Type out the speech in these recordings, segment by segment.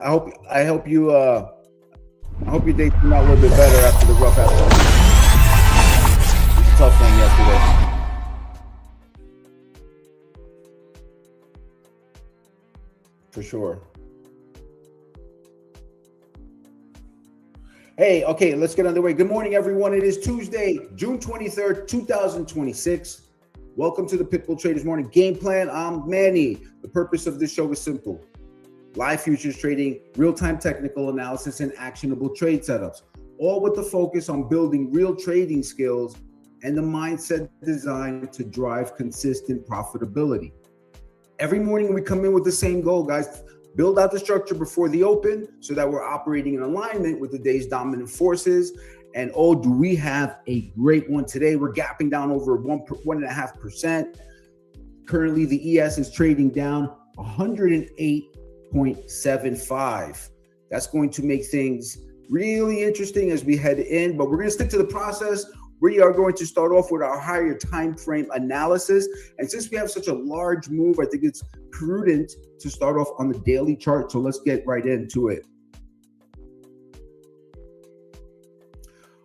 I hope your day turned out a little bit better after the rough afternoon. It was a tough one yesterday. For sure. Hey, okay, let's get underway. Good morning, everyone. It is Tuesday, June 23rd, 2026. Welcome to the Pitbull Traders Morning Game Plan. I'm Manny. The purpose of this show is simple. Live futures trading, real-time technical analysis, and actionable trade setups, all with the focus on building real trading skills and the mindset designed to drive consistent profitability. Every morning we come in with the same goal, guys. Build out the structure before the open so that we're operating in alignment with the day's dominant forces. And oh, do we have a great one today. We're gapping down over 1.5%. Currently, the ES is trading down 108.75. That's going to make things really interesting as we head in, but we're going to stick to the process. We are going to start off with our higher time frame analysis. And since we have such a large move, I think it's prudent to start off on the daily chart. So let's get right into it.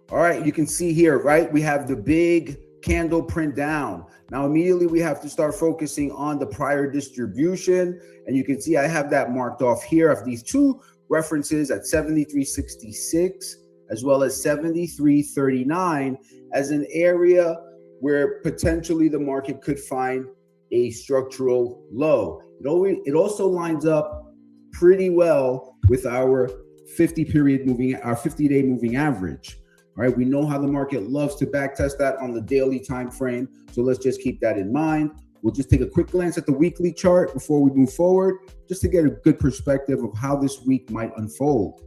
All right, you can see here, right? We have the big candle print down. Now, immediately we have to start focusing on the prior distribution. And you can see I have that marked off here of these two references at 73.66 as well as 73.39 as an area where potentially the market could find a structural low. It also lines up pretty well with our 50-day moving average. All right, we know how the market loves to backtest that on the daily time frame, so let's just keep that in mind. We'll just take a quick glance at the weekly chart before we move forward, just to get a good perspective of how this week might unfold.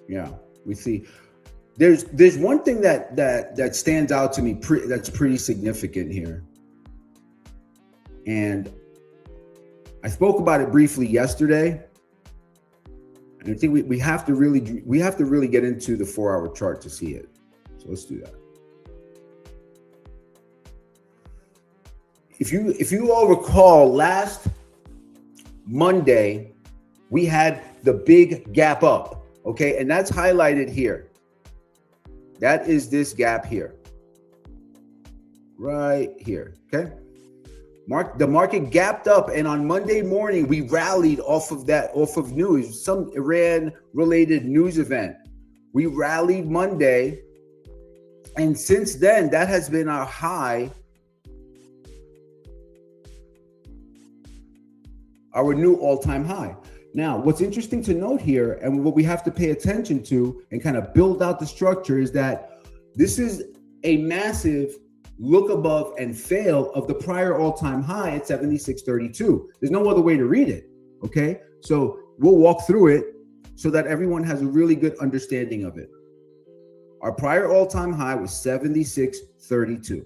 Yeah, we see there's one thing that stands out to me that's pretty significant here, and I spoke about it briefly yesterday. And I think we have to really get into the 4-hour chart to see it. So let's do that. If you all recall, last Monday we had the big gap up, okay, and that's highlighted here. That is this gap here, right here, okay. The market gapped up, and on Monday morning we rallied off of news, some Iran-related news event. We rallied Monday, and since then that has been our high, our new all-time high. Now, what's interesting to note here, and what we have to pay attention to and kind of build out the structure, is that this is a massive look above and fail of the prior all-time high at 76.32. There's no other way to read it, okay? So we'll walk through it so that everyone has a really good understanding of it. Our prior all-time high was 76.32.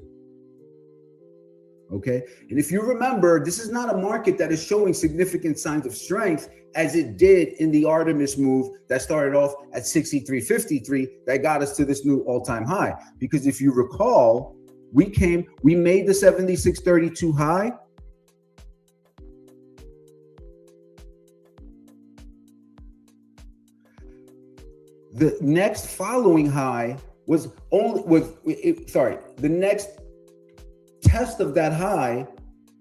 Okay, and if you remember, this is not a market that is showing significant signs of strength as it did in the Artemis move that started off at 63.53 that got us to this new all-time high. Because if you recall, we made the 76.32 high. The next following high the next test of that high,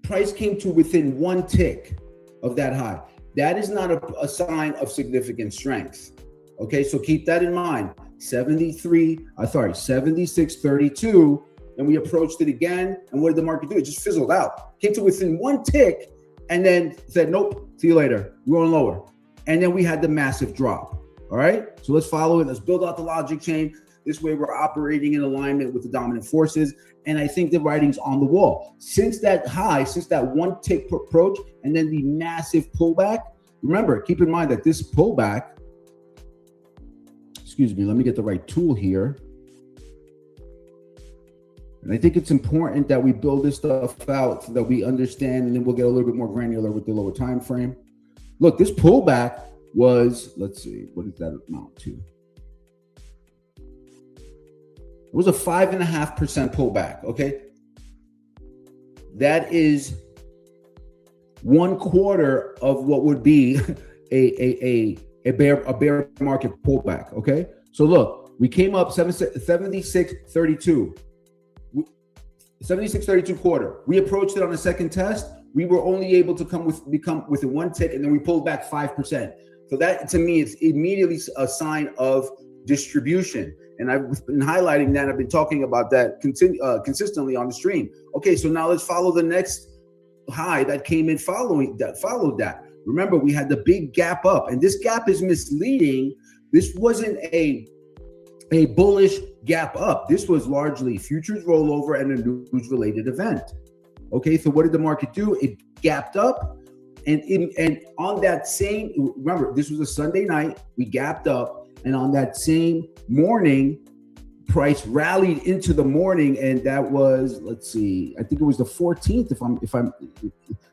price came to within one tick of that high. That is not a sign of significant strength. Okay, so keep that in mind. 76.32, and we approached it again. And what did the market do? It just fizzled out. Came to within one tick, and then said, nope, see you later. We're going lower. And then we had the massive drop. All right, so let's follow it. Let's build out the logic chain. This way we're operating in alignment with the dominant forces. And I think the writing's on the wall. Since that high, since that one tick approach, and then the massive pullback, remember, keep in mind that this pullback, excuse me, let me get the right tool here. And I think it's important that we build this stuff out so that we understand, and then we'll get a little bit more granular with the lower time frame. Look, this pullback was, let's see, what does that amount to? It was a 5.5% pullback, okay? That is 1/4 of what would be a bear market pullback. Okay, so look, we came up 76.32. 76.32 quarter. We approached it on the second test. We were only able to become within one tick, and then we pulled back 5%. So that, to me, is immediately a sign of distribution. And I've been highlighting that. I've been talking about that consistently on the stream. Okay, so now let's follow the next high that came in followed that. Remember, we had the big gap up, and this gap is misleading. This wasn't a bullish gap up. This was largely futures rollover and a news related event. Okay, so what did the market do? It gapped up, and on that same, remember, this was a Sunday night, we gapped up, and on that same morning, price rallied into the morning, and that was, let's see, I think it was the 14th,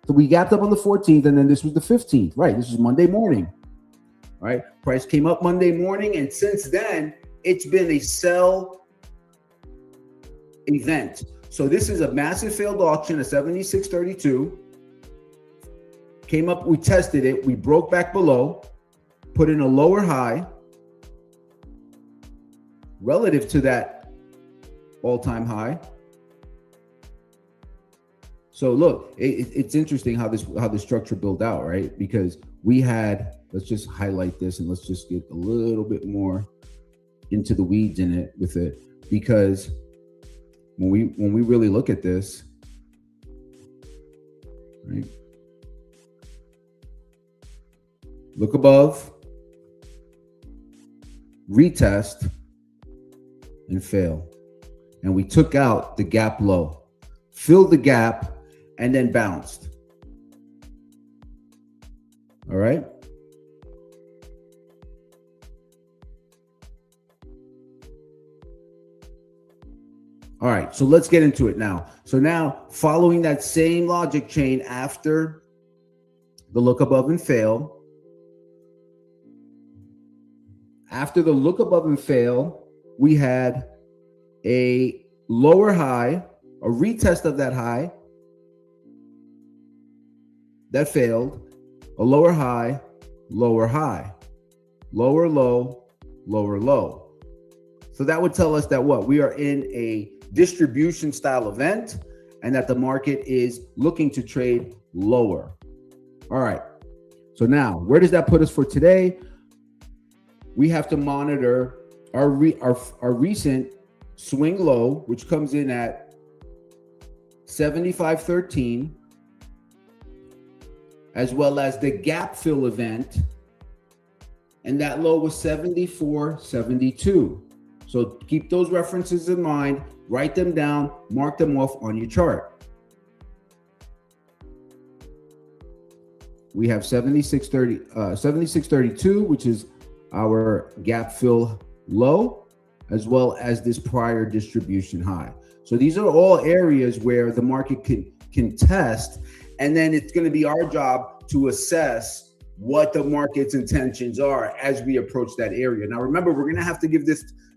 so we gapped up on the 14th, and then this was the 15th, right? This was Monday morning, right? Price came up Monday morning, and since then, it's been a sell event. So this is a massive failed auction at 76.32. Came up, we tested it, we broke back below, put in a lower high relative to that all-time high. So look, it's interesting how the structure built out, right? Because we had, let's just highlight this and let's just get a little bit more into the weeds in it with it, because when we really look at this, right? Look above, retest, and fail. And we took out the gap low, filled the gap, and then bounced. All right. All right, so let's get into it now. So now, following that same logic chain after the look above and fail, we had a lower high, a retest of that high that failed, a lower high, lower high, lower low, lower low. So that would tell us that what? We are in a distribution style event and that the market is looking to trade lower. All right. So now, where does that put us for today? We have to monitor our recent swing low, which comes in at 75.13, as well as the gap fill event, and that low was 74.72. So keep those references in mind, write them down, mark them off on your chart. We have 76.32, which is our gap fill low, as well as this prior distribution high. So these are all areas where the market can test, and then it's going to be our job to assess what the market's intentions are as we approach that area. Now, remember, we're going to have to give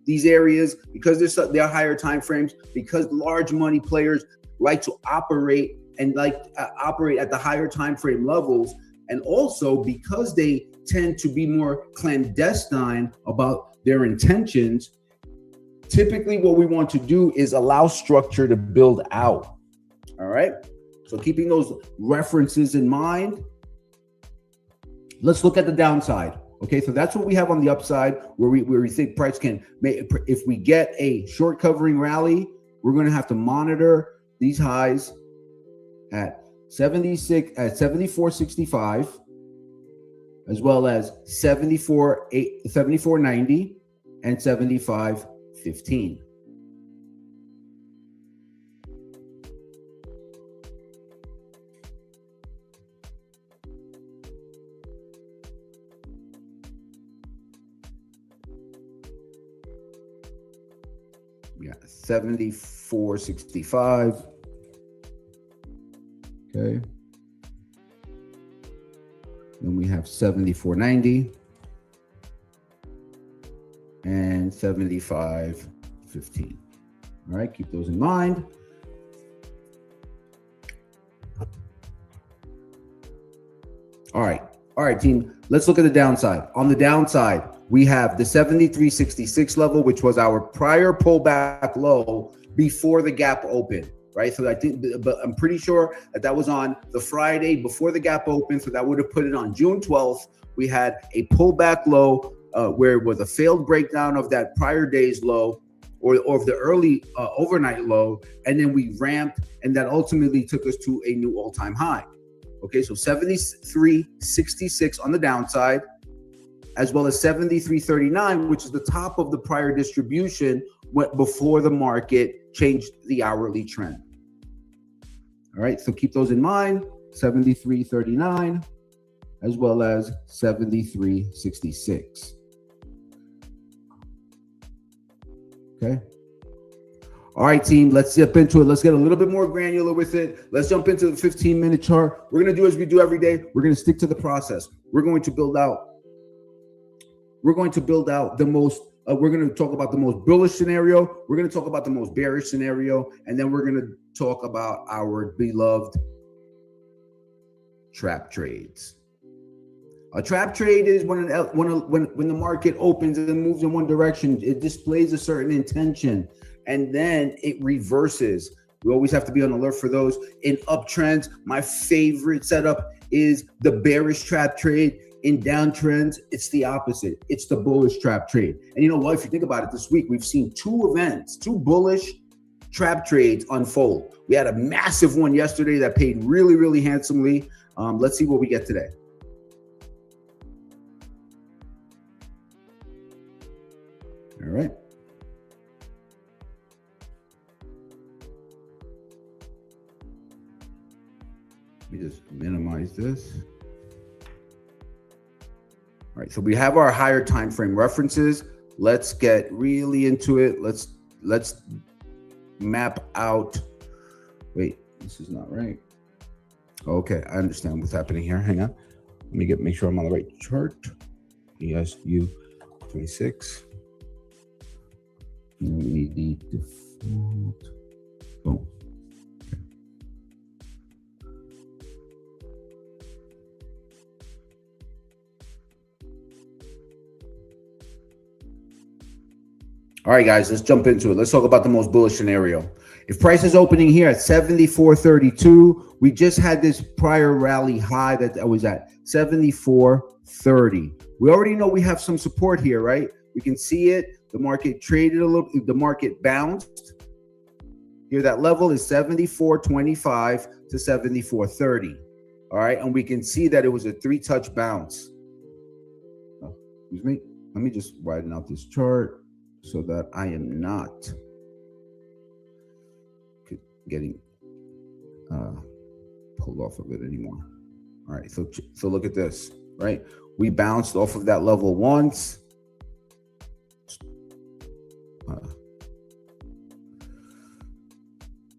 these areas, because they're higher time frames, because large money players like to operate at the higher time frame levels, and also because they tend to be more clandestine about their intentions. Typically, what we want to do is allow structure to build out. All right. So keeping those references in mind, let's look at the downside. Okay, so that's what we have on the upside, where we think price can make. If we get a short covering rally, we're going to have to monitor these highs at 74.65, as well as 74.90 and 75.15. Yeah, 74.65. Okay. Then we have 74.90 and 75.15. All right, keep those in mind. All right, team. Let's look at the downside. On the downside, we have the 73.66 level, which was our prior pullback low before the gap opened, right? So I think, but I'm pretty sure that was on the Friday before the gap opened. So that would have put it on June 12th. We had a pullback low where it was a failed breakdown of that prior day's low or of the early overnight low. And then we ramped, and that ultimately took us to a new all-time high. Okay, so 73.66 on the downside, as well as 73.39, which is the top of the prior distribution before the market changed the hourly trend. All right, so keep those in mind, 73.39, as well as 73.66. Okay. All right, team, let's jump into it. Let's get a little bit more granular with it. Let's jump into the 15-minute chart. We're going to do as we do every day. We're going to stick to the process. We're going to build out the most, we're going to talk about the most bullish scenario. We're going to talk about the most bearish scenario. And then we're going to talk about our beloved trap trades. A trap trade is when the market opens and moves in one direction, it displays a certain intention, and then it reverses. We always have to be on alert for those. In uptrends, my favorite setup is the bearish trap trade. In downtrends, it's the opposite. It's the bullish trap trade. And you know what? If you think about it, this week, we've seen two bullish trap trades unfold. We had a massive one yesterday that paid really, really handsomely. Let's see what we get today. All right. Let me just minimize this. All right, so we have our higher time frame references. Let's get really into it. Let's map out. Wait, this is not right. Okay, I understand what's happening here. Hang on. Let me make sure I'm on the right chart. ESU 26. And we need the default. Boom. Okay. All right, guys, let's jump into it. Let's talk about the most bullish scenario. If price is opening here at 74.32, we just had this prior rally high that was at 74.30. We already know we have some support here, right? We can see it. The market traded a little, the market bounced. Here, that level is 74.25 to 74.30. All right, and we can see that it was a three-touch bounce. Oh, excuse me. Let me just widen out this chart so that I am not getting pulled off of it anymore. All right, so look at this, right? We bounced off of that level once.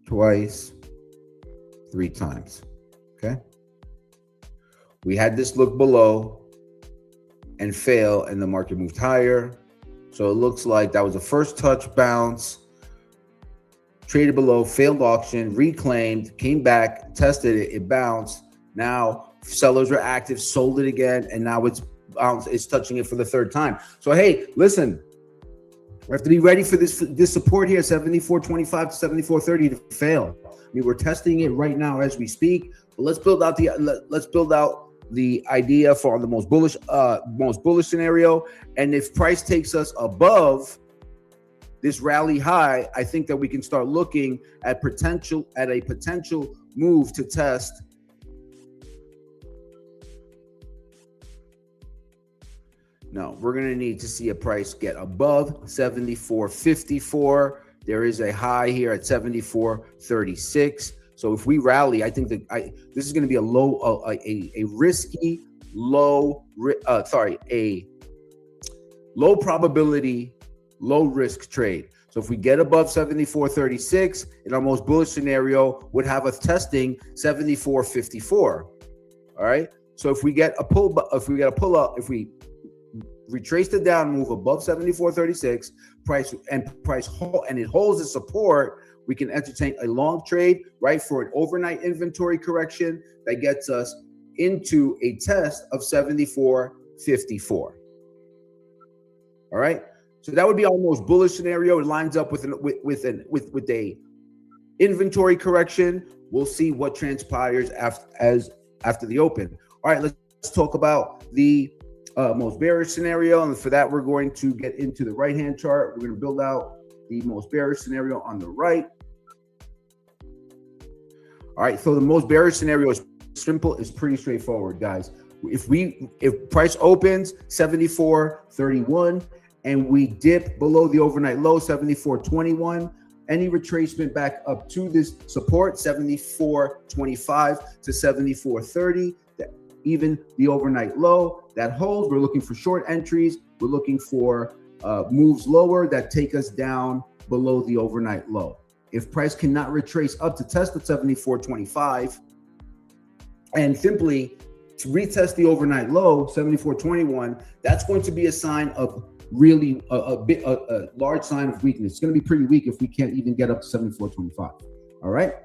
Twice, three times, okay? We had this look below and fail, and the market moved higher. So it looks like that was the first touch bounce, traded below, failed auction, reclaimed, came back, tested it, it bounced. Now sellers were active, sold it again, and now it's bounced, it's touching it for the third time. So hey, listen, we have to be ready for this support here, 74.25 to 74.30 to fail. I mean, we're testing it right now as we speak. But let's build out the idea for the most bullish scenario. And if price takes us above this rally high, I think that we can start looking at a potential move to test No, we're going to need to see a price get above 74.54. There is a high here at 74.36. So if we rally, I think that this is going to be a low, a risky, low probability, low risk trade. So if we get above 74.36 in our most bullish scenario, would have us testing 74.54. All right. So if we get a pull up, if we retrace the down move above 74.36, price and it holds the support, we can entertain a long trade, right, for an overnight inventory correction that gets us into a test of 74.54. All right. So that would be our most bullish scenario. It lines up with a inventory correction. We'll see what transpires after the open. All right, let's talk about the most bearish scenario. And for that, we're going to get into the right-hand chart. We're going to build out the most bearish scenario on the right. All right, so the most bearish scenario is simple. It's pretty straightforward, guys. If price opens 74.31 and we dip below the overnight low 74.21, any retracement back up to this support 74.25 to 74.30, even the overnight low that holds. We're looking for short entries. We're looking for moves lower that take us down below the overnight low. If price cannot retrace up to test the 74.25 and simply to retest the overnight low 74.21, that's going to be a sign of really a large sign of weakness. It's going to be pretty weak if we can't even get up to 74.25. All right,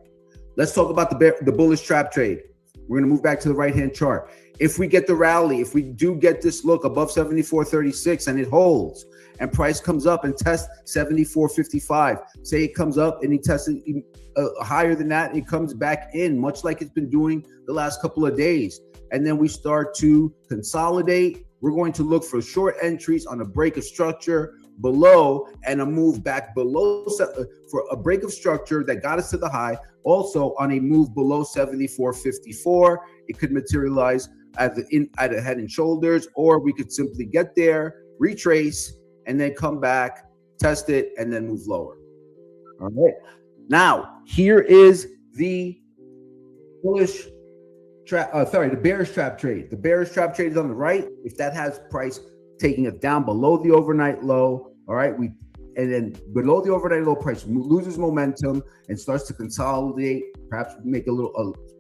let's talk about the bullish trap trade. We're going to move back to the right hand chart. If we get the rally, if we do get this look above 74.36 and it holds and price comes up and tests 74.55, say it comes up and he tests it higher than that, it comes back in, much like it's been doing the last couple of days, and then we start to consolidate, we're going to look for short entries on a break of structure below and a move back below for a break of structure that got us to the high. Also on a move below 74.54, it could materialize at a head and shoulders, or we could simply get there, retrace, and then come back, test it, and then move lower. All right. Now here is the bullish the bearish trap trade. The bearish trap trade is on the right. If that has price taking it down below the overnight low, all right, and then below the overnight low, price loses momentum and starts to consolidate, perhaps make a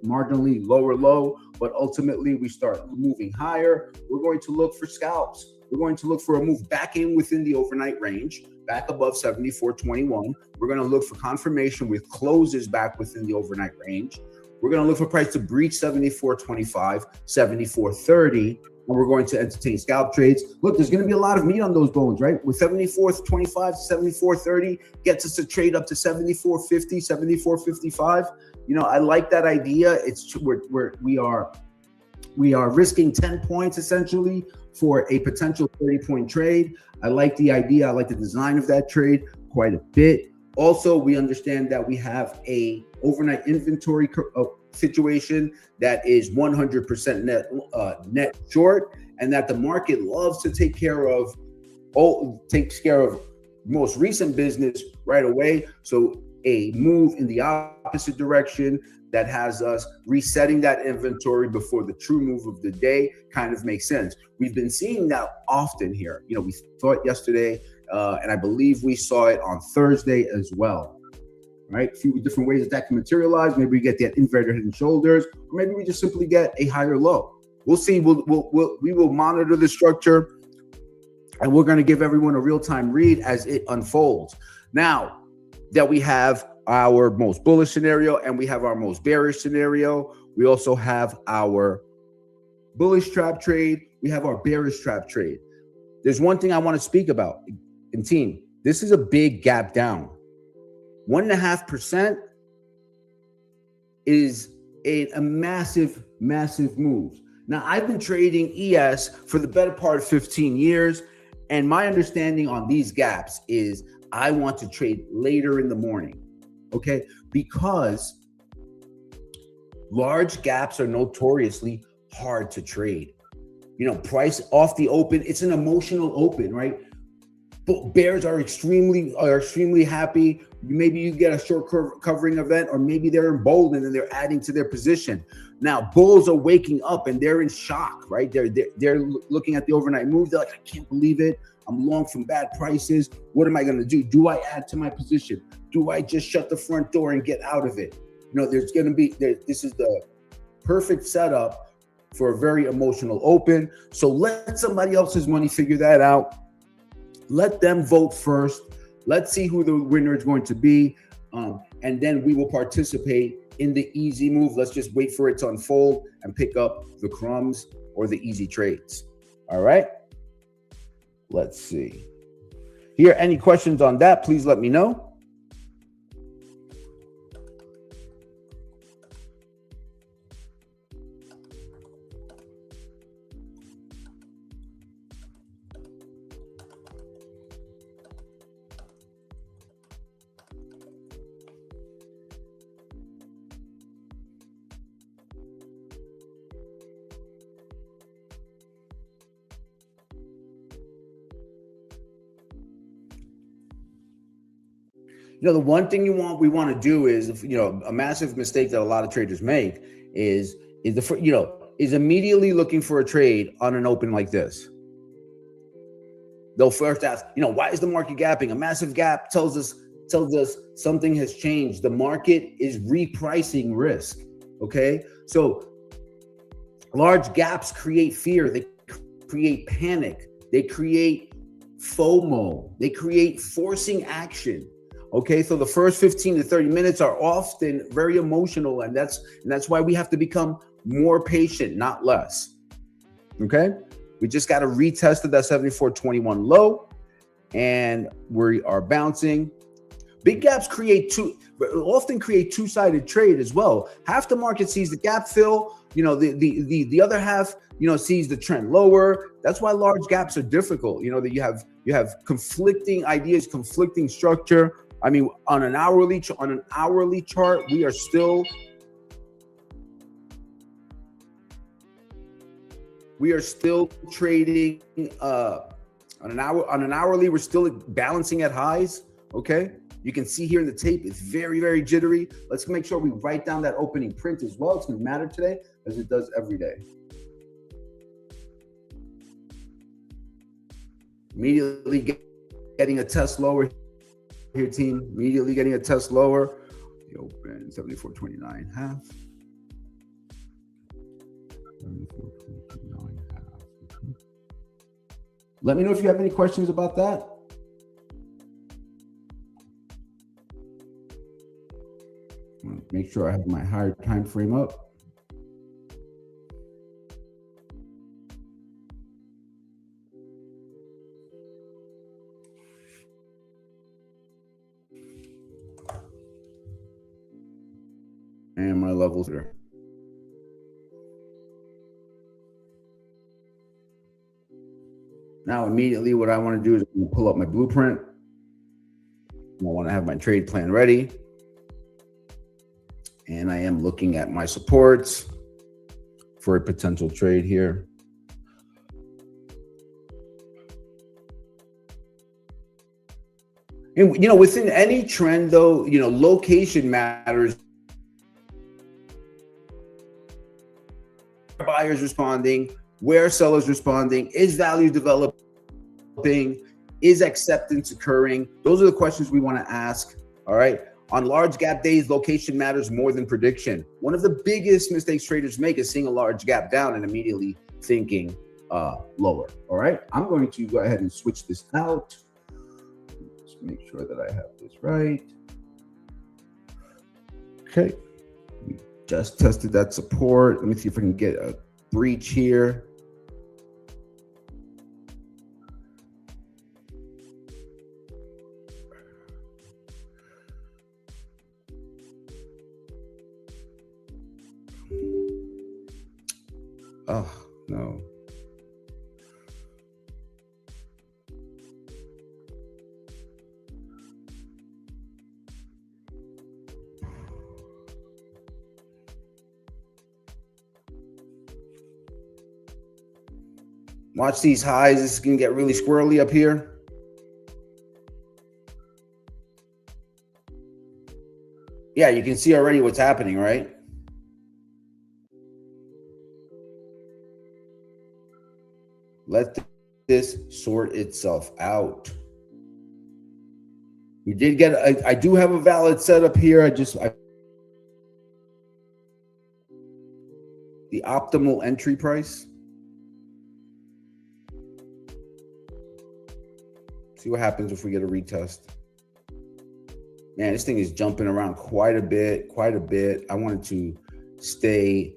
marginally lower low, but ultimately we start moving higher. We're going to look for scalps. We're going to look for a move back in within the overnight range, back above 74.21. We're going to look for confirmation with closes back within the overnight range. We're going to look for price to breach 74.25, 74.30, and we're going to entertain scalp trades. Look, there's going to be a lot of meat on those bones, right? With 74.25 to 74.30 gets us to trade up to 74.50, 74.55. You know, I like that idea. We are risking 10 points essentially for a potential 30-point trade. I like the idea. I like the design of that trade quite a bit. Also, we understand that we have a overnight inventory situation that is 100% net short, and that the market loves to takes care of most recent business right away. So a move in the opposite direction that has us resetting that inventory before the true move of the day kind of makes sense. We've been seeing that often here. You know, we saw it yesterday, and I believe we saw it on Thursday as well. Right, a few different ways that can materialize. Maybe we get that inverted head and shoulders, or maybe we just simply get a higher low. We'll see. We will monitor the structure, and we're going to give everyone a real-time read as it unfolds. Now that we have our most bullish scenario and we have our most bearish scenario, we also have our bullish trap trade. We have our bearish trap trade. There's one thing I want to speak about, and team, this is a big gap down. 1.5% is a massive, massive move. Now, I've been trading ES for the better part of 15 years, and my understanding on these gaps is I want to trade later in the morning, okay? Because large gaps are notoriously hard to trade. You know, price off the open, it's an emotional open, right? But bears are extremely happy. Maybe you get a short covering event, or maybe they're emboldened and they're adding to their position. Now, bulls are waking up and they're in shock, right? They're looking at the overnight move. They're like, I can't believe it. I'm long from bad prices. What am I going to do? Do I add to my position? Do I just shut the front door and get out of it? You know, this is the perfect setup for a very emotional open. So let somebody else's money figure that out. Let them vote first. Let's see who the winner is going to be. And then we will participate in the easy move. Let's just wait for it to unfold and pick up the crumbs or the easy trades. All right. Let's see. Here, any questions on that, please let me know. You know, the one thing we want to do is, you know, a massive mistake that a lot of traders make is immediately looking for a trade on an open like this. They'll first ask, you know, why is the market gapping? A massive gap tells us something has changed. The market is repricing risk. Okay, so large gaps create fear. They create panic. They create FOMO. They create forcing action. Okay, so the first 15 to 30 minutes are often very emotional, and that's why we have to become more patient, not less. Okay, we just got to retest that 74.21 low, and we are bouncing. Big gaps often create two-sided trade as well. Half the market sees the gap fill, you know, the other half, you know, sees the trend lower. That's why large gaps are difficult. You know, that you have conflicting ideas, conflicting structure. I mean, on an hourly chart, we are still trading on an hourly. We're still balancing at highs. Okay, you can see here in the tape, it's very, very jittery. Let's make sure we write down that opening print as well. It's going to matter today as it does every day. Immediately getting a test lower here, team. Immediately getting a test lower. The open 74.29 half. 74.29 half. Let me know if you have any questions about that. Make sure I have my higher time frame up. And my levels there. Now, immediately, what I want to do is pull up my blueprint. I want to have my trade plan ready. And I am looking at my supports for a potential trade here. And, you know, within any trend, though, you know, location matters. Buyers responding, where sellers responding, is value developing, is acceptance occurring? Those are the questions we want to ask. All right. On large gap days, location matters more than prediction. One of the biggest mistakes traders make is seeing a large gap down and immediately thinking lower. All right. I'm going to go ahead and switch this out. Just make sure that I have this right. Okay. Just tested that support. Let me see if I can get a breach here. Oh, no. Watch these highs. This is going to get really squirrely up here. Yeah, you can see already what's happening, right? Let this sort itself out. We did get, I do have a valid setup here. The optimal entry price. See what happens if we get a retest. Man, this thing is jumping around quite a bit. I wanted to stay.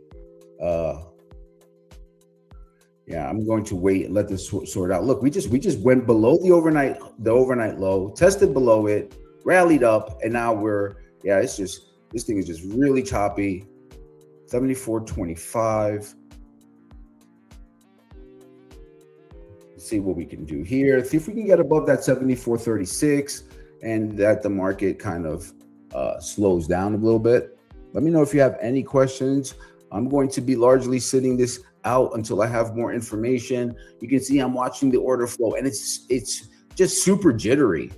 Yeah, I'm going to wait and let this sort out. Look, we just went below the overnight low, tested below it, rallied up, and now it's just, this thing is just really choppy. 74.25. Let's see what we can do here. See if we can get above that 74.36 and that the market kind of slows down a little bit. Let me know if you have any questions. I'm going to be largely sitting this out until I have more information. You can see I'm watching the order flow, and it's just super jittery.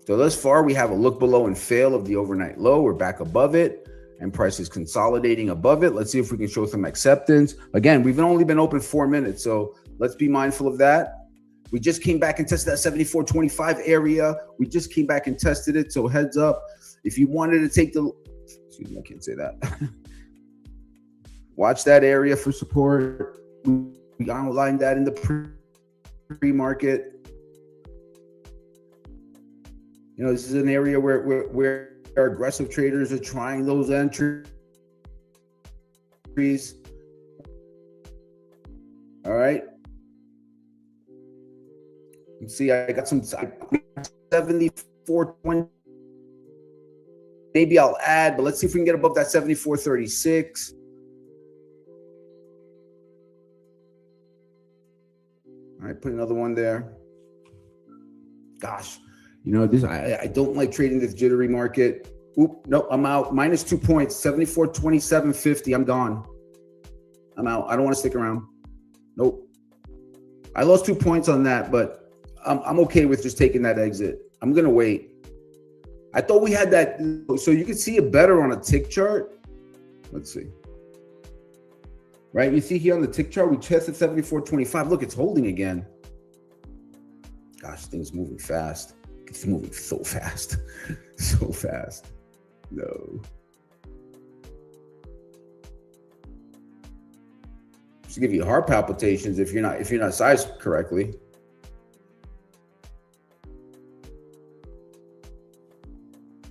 So thus far, we have a look below and fail of the overnight low. We're back above it, and price is consolidating above it. Let's see if we can show some acceptance. Again, we've only been open 4 minutes, so let's be mindful of that. We just came back and tested that 74.25 area. We just came back and tested it, so heads up. If you wanted to take excuse me, I can't say that. Watch that area for support. We outlined that in the pre-market. You know, this is an area where our aggressive traders are trying those entries. All right. Let's see, I got some 74.20. Maybe I'll add, but let's see if we can get above that 74.36. All right, put another one there. Gosh, you know, this I don't like trading this jittery market. Oop, no, I'm out. Minus 2 points, 74.2750. I'm gone. I'm out. I don't want to stick around. Nope. I lost 2 points on that, but I'm okay with just taking that exit. I'm gonna wait. I thought we had that, so you can see it better on a tick chart. Let's see. Right, you see here on the tick chart, we tested 74.25. Look, it's holding again. Gosh, things moving fast. It's moving so fast, so fast. No. Just give you heart palpitations if you're not sized correctly.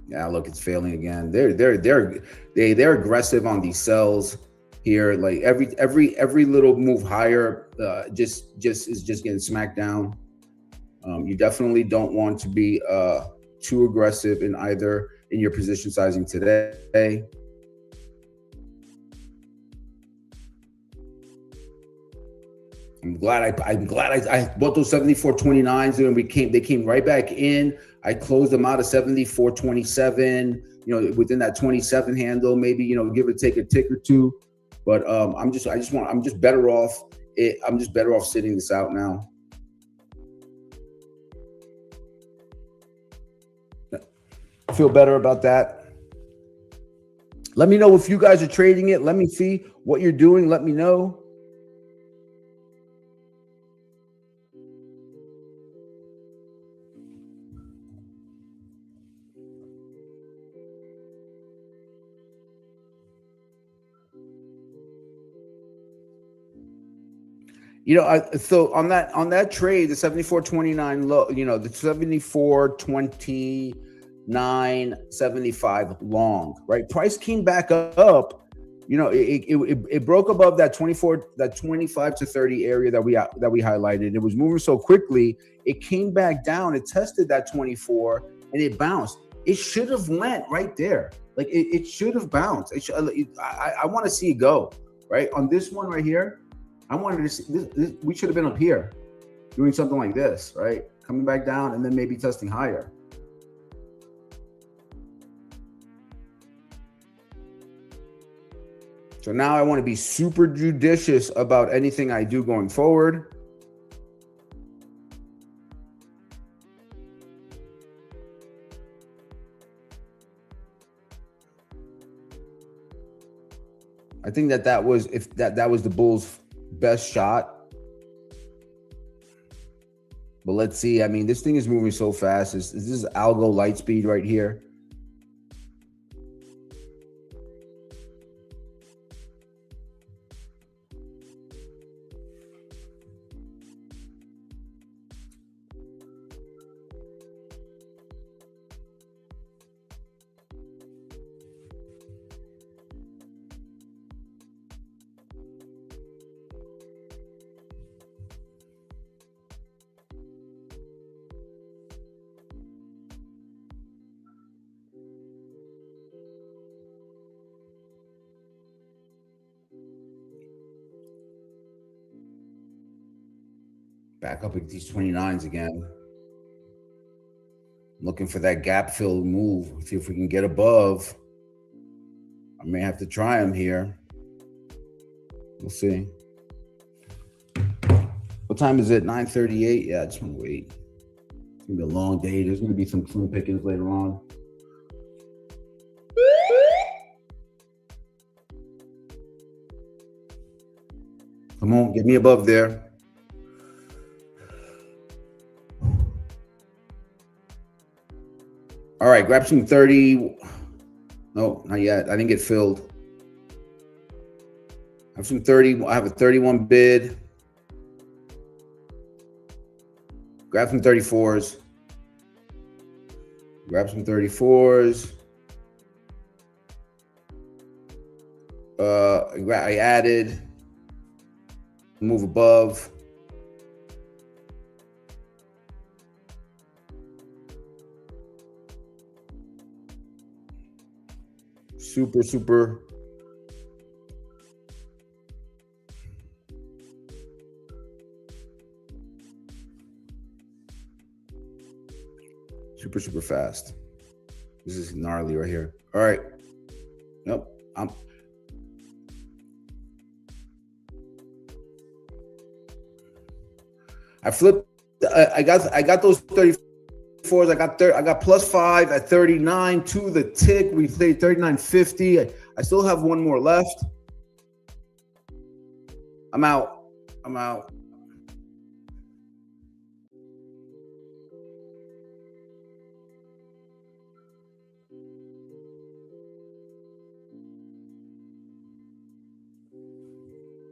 Yeah, look, it's failing again. They're aggressive on these sells here. Like every little move higher, just is just getting smacked down. You definitely don't want to be too aggressive in your position sizing today. I'm glad I bought those 74.29s and they came right back in. I closed them out at 74.27, you know, within that 27 handle, maybe, you know, give or take a tick or two. But I'm just better off sitting this out now. I feel better about that. Let me know if you guys are trading it. Let me see what you're doing. Let me know. You know, so on that trade, the 74.29 low, you know, the 74.29.75 long, right? Price came back up. You know, it broke above that 25 to 30 area that we highlighted. It was moving so quickly, it came back down. It tested that 24 and it bounced. It should have went right there. Like it should have bounced. I want to see it go right on this one right here. I wanted to see this, we should have been up here doing something like this, right? Coming back down and then maybe testing higher. So now I want to be super judicious about anything I do going forward. I think that was the Bulls' best shot. But let's see. I mean, this thing is moving so fast. This is algo light speed right here. Back up at these 29s again. Looking for that gap fill move. See if we can get above. I may have to try them here. We'll see. What time is it? 9:38. Yeah, I just want to wait. It's gonna be a long day. There's gonna be some slim pickings later on. Come on, get me above there. All right, grab some 30. No, not yet. I didn't get filled. I have some 30. I have a 31 bid. Grab some 34s. Grab some 34s. I added. Move above. Super, super. Super, super fast. This is gnarly right here. All right. Nope. I flipped. I got those 34s. I got +5 at 39 to the tick. We played 39.50. I still have one more left. I'm out.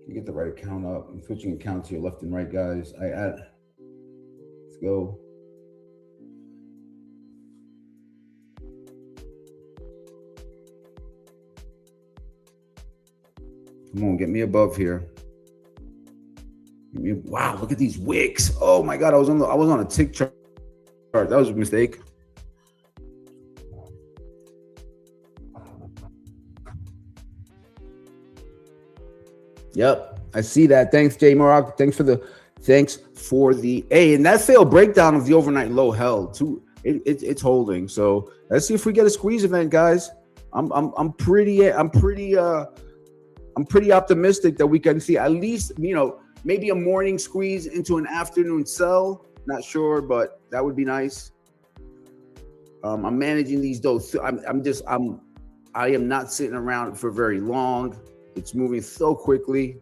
You get the right account up. I'm switching accounts here left and right, guys. Let's go. Come on, get me above here. Wow, look at these wicks. Oh my God, I was on a tick chart. That was a mistake. Yep, I see that. Thanks, Jay Morocco. Thanks for the A. And that failed breakdown of the overnight low held too. It's holding. So let's see if we get a squeeze event, guys. I'm pretty optimistic that we can see at least, maybe a morning squeeze into an afternoon sell. Not sure, but that would be nice. I'm managing these though. I am not sitting around for very long. It's moving so quickly.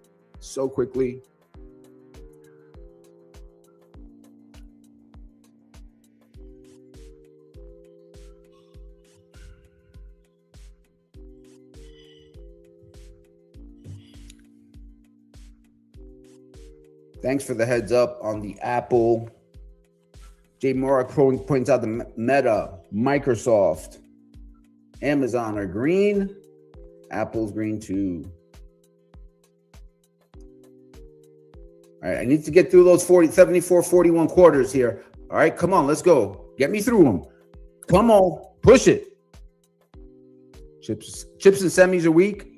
Thanks for the heads up on the Apple. Jay Morak points out the Meta, Microsoft, Amazon are green. Apple's green too. All right, I need to get through those 74, 41 quarters here. All right, come on, let's go. Get me through them. Come on, push it. Chips and semis are weak.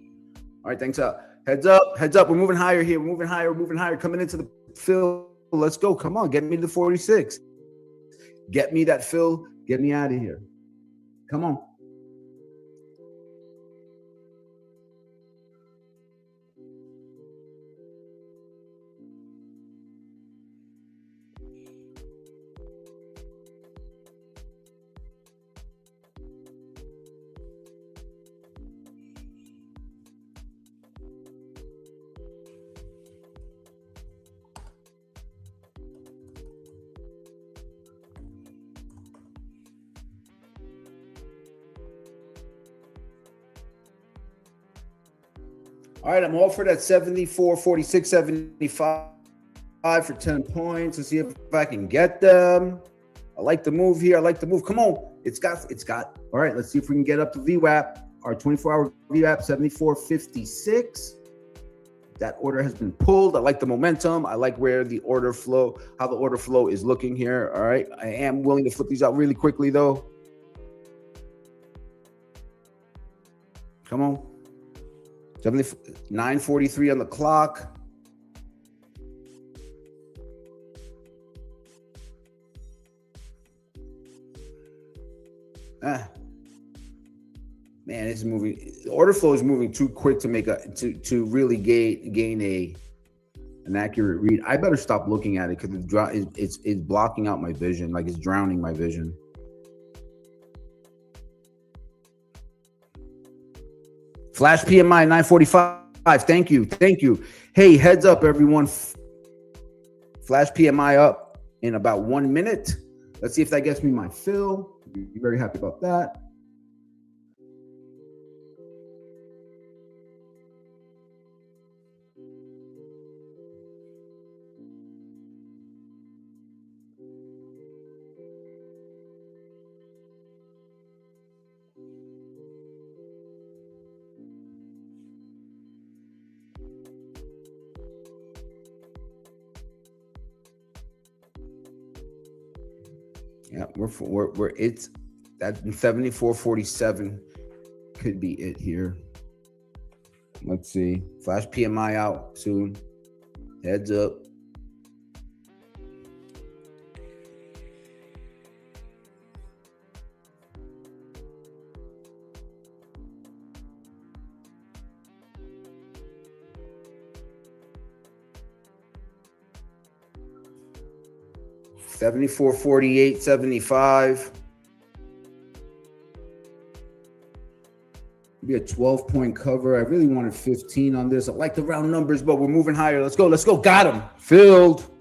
All right, thanks up. Heads up. We're moving higher here. We're moving higher. Coming into the fill. Let's go. Come on, get me to 46. Get me that fill. Get me out of here. Come on. All right, I'm offered at 74, 46, 75 for 10 points. Let's see if I can get them. I like the move here. Come on. It's got. All right, let's see if we can get up to VWAP. Our 24-hour VWAP, 74.56. That order has been pulled. I like the momentum. I like where the order flow, how the order flow is looking here. All right, I am willing to flip these out really quickly, though. Come on. 9:43 on the clock. Man, it's moving. The order flow is moving too quick to make to really gain an accurate read. I better stop looking at it because it's blocking out my vision, like it's drowning my vision. Flash PMI 945. Thank you. Hey, heads up, everyone. Flash PMI up in about 1 minute. Let's see if that gets me my fill. Be very happy about that. Yeah, we're it's that 74.47 could be it here. Let's see. Flash PMI out soon. Heads up. $74.48.75. Be a 12-point cover. I really wanted 15 on this. I like the round numbers, but we're moving higher. Let's go. Got him. Filled.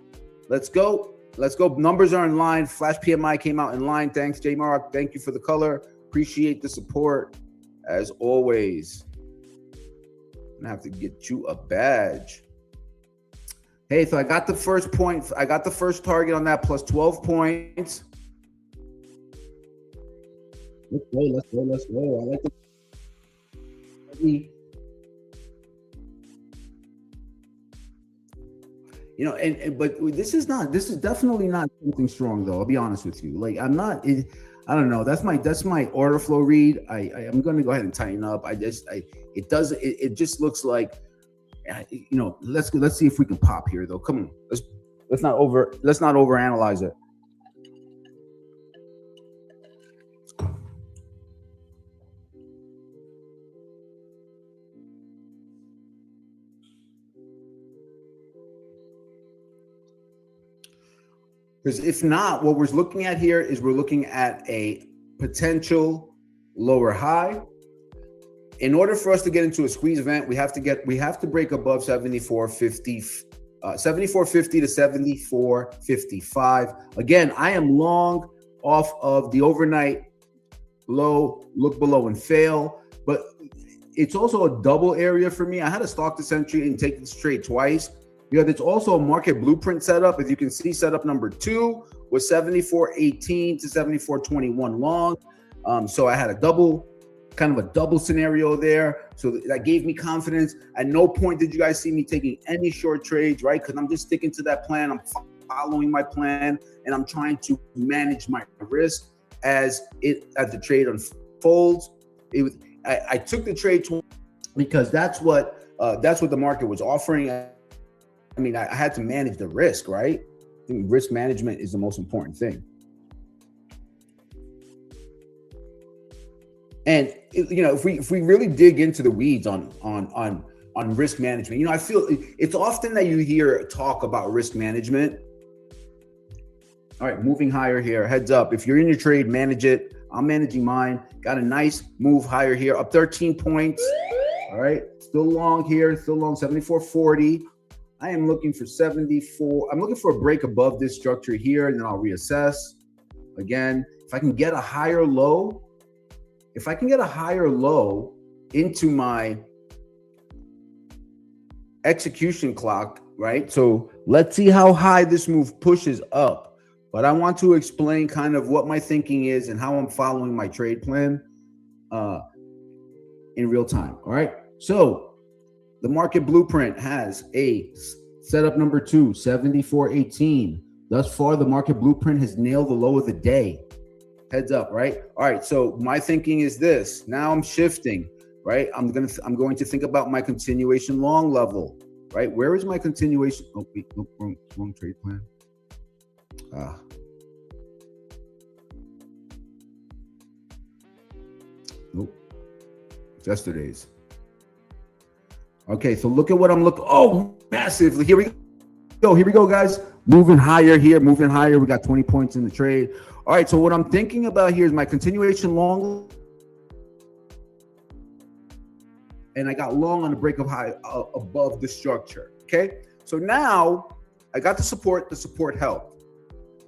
Let's go. Numbers are in line. Flash PMI came out in line. Thanks, J Mark. Thank you for the color. Appreciate the support as always. I'm gonna have to get you a badge. Hey, so I got the first point. I got the first target on that plus 12 points. Let's go. I like the. You know, but this is definitely not something strong though. I'll be honest with you. Like I don't know. That's my order flow read. I'm going to go ahead and tighten up. It just looks like, you know, let's see if we can pop here though. Come on. Let's not overanalyze it. Because if not, what we're looking at here is we're looking at a potential lower high. In order for us to get into a squeeze event, we have to break above 74.50 to 74.55. Again, I am long off of the overnight low, look below and fail, but it's also a double area for me. I had to stalk this entry and take this trade twice. Because it's also a market blueprint setup. As you can see, setup number 2 was 74.18 to 74.21 long. So I had kind of a double scenario there. So that gave me confidence. At no point did you guys see me taking any short trades, right? Because I'm just sticking to that plan. I'm following my plan, and I'm trying to manage my risk as the trade unfolds. I took the trade because that's what the market was offering. I mean, I had to manage the risk, right? I think risk management is the most important thing. And you know, if we really dig into the weeds on risk management, you know, I feel it's often that you hear talk about risk management. All right, moving higher here. Heads up, if you're in your trade, manage it. I'm managing mine. Got a nice move higher here, up 13 points. All right, still long here, still long 74.40. I am looking for 74. I'm looking for a break above this structure here, and then I'll reassess. Again, if I can get a higher low into my execution clock, right? So let's see how high this move pushes up. But I want to explain kind of what my thinking is and how I'm following my trade plan in real time. All right. So the market blueprint has a setup number 2, 74.18. Thus far, the market blueprint has nailed the low of the day. Heads up, right? All right, so my thinking is this. Now I'm shifting, right? I'm going to think about my continuation long level, right? Where is my continuation? Oh, wait, wrong trade plan. Nope. It's yesterday's. Okay, so look at what I'm looking. Oh, massive. Here we go. Here we go, guys. Moving higher here, moving higher. We got 20 points in the trade. All right, so what I'm thinking about here is my continuation long. And I got long on the break of high above the structure. Okay, so now I got the support helped.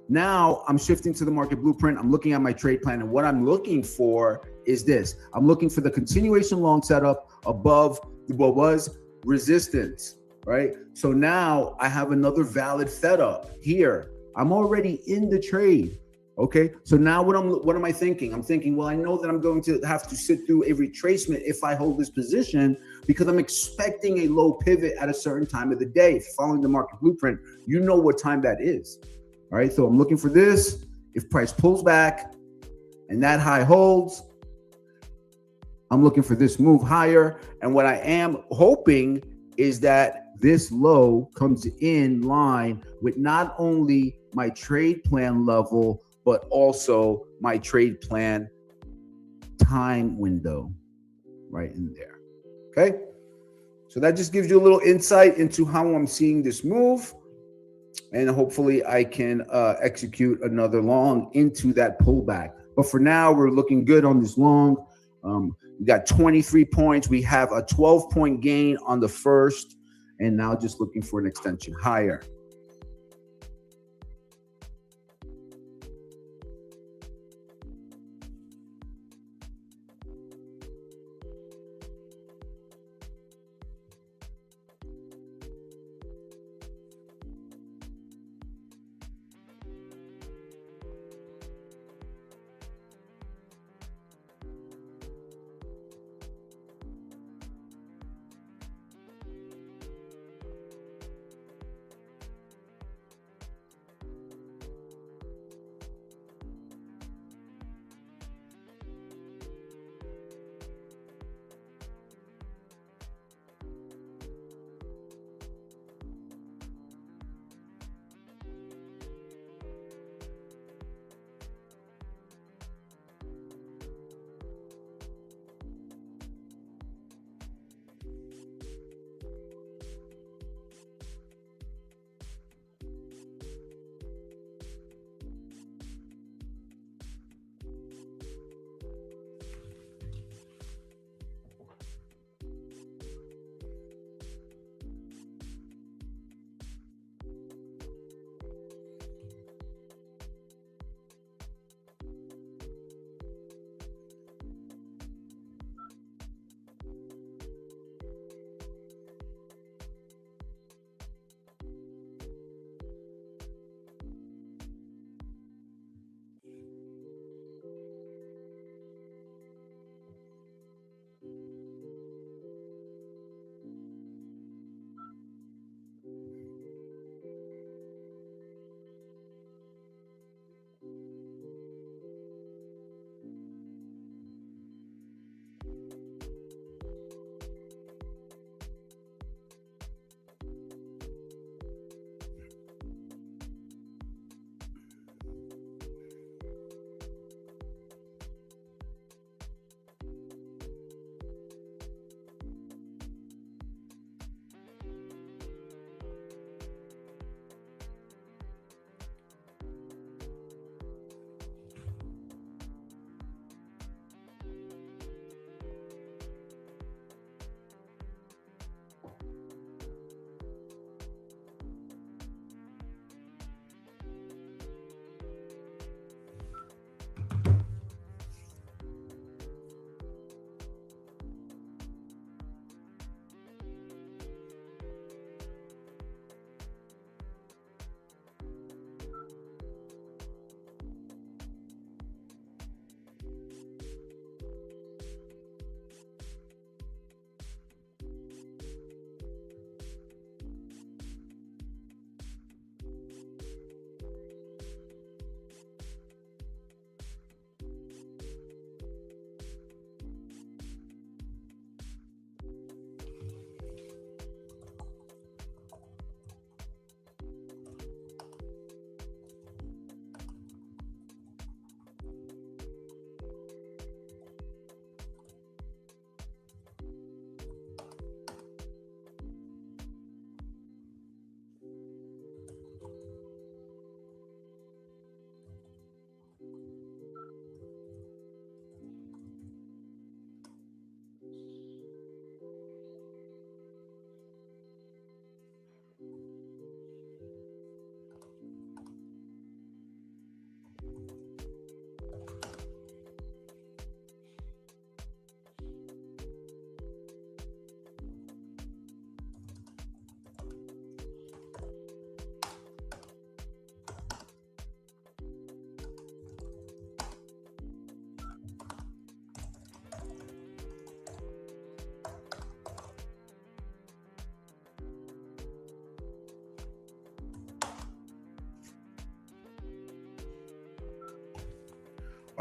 Now I'm shifting to the market blueprint. I'm looking at my trade plan, and what I'm looking for is this. I'm looking for the continuation long setup above what was resistance, right? So now I have another valid setup here. I'm already in the trade. Okay, so now what am I thinking? I'm thinking, well, I know that I'm going to have to sit through a retracement if I hold this position, because I'm expecting a low pivot at a certain time of the day. If you're following the market blueprint, you know what time that is. All right, so I'm looking for this. If price pulls back and that high holds, I'm looking for this move higher. And what I am hoping is that this low comes in line with not only my trade plan level, but also my trade plan time window right in there. Okay, so that just gives you a little insight into how I'm seeing this move, and hopefully I can execute another long into that pullback. But for now, we're looking good on this long. We got 23 points. We have a 12-point gain on the first, and now just looking for an extension higher.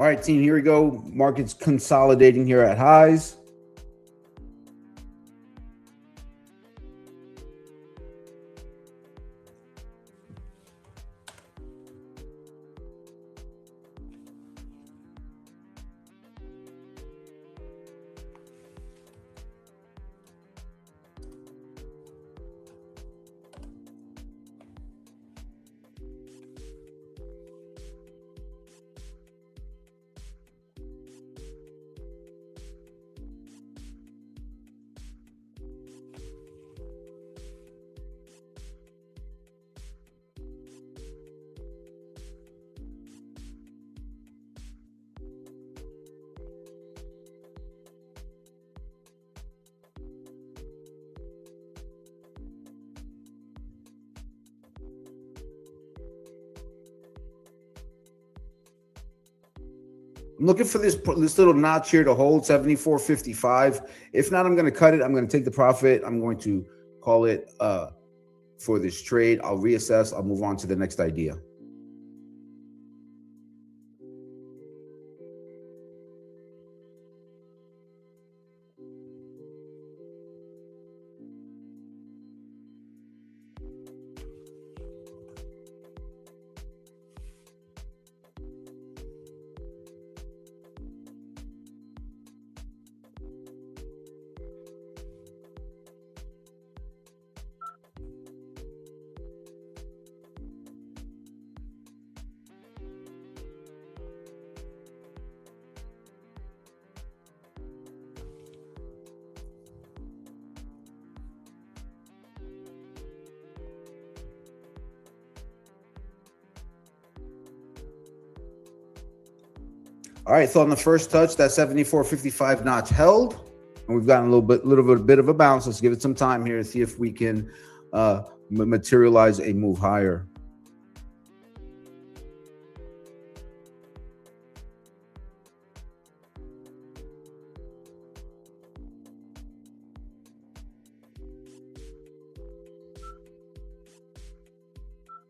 All right, team, here we go. Market's consolidating here at highs. I'm looking for this little notch here to hold 74.55. If not, I'm going to cut it. I'm going to take the profit. I'm going to call it for this trade. I'll reassess. I'll move on to the next idea. All right, so on the first touch, that 74.55 notch held, and we've gotten a little bit of a bounce. Let's give it some time here to see if we can materialize a move higher.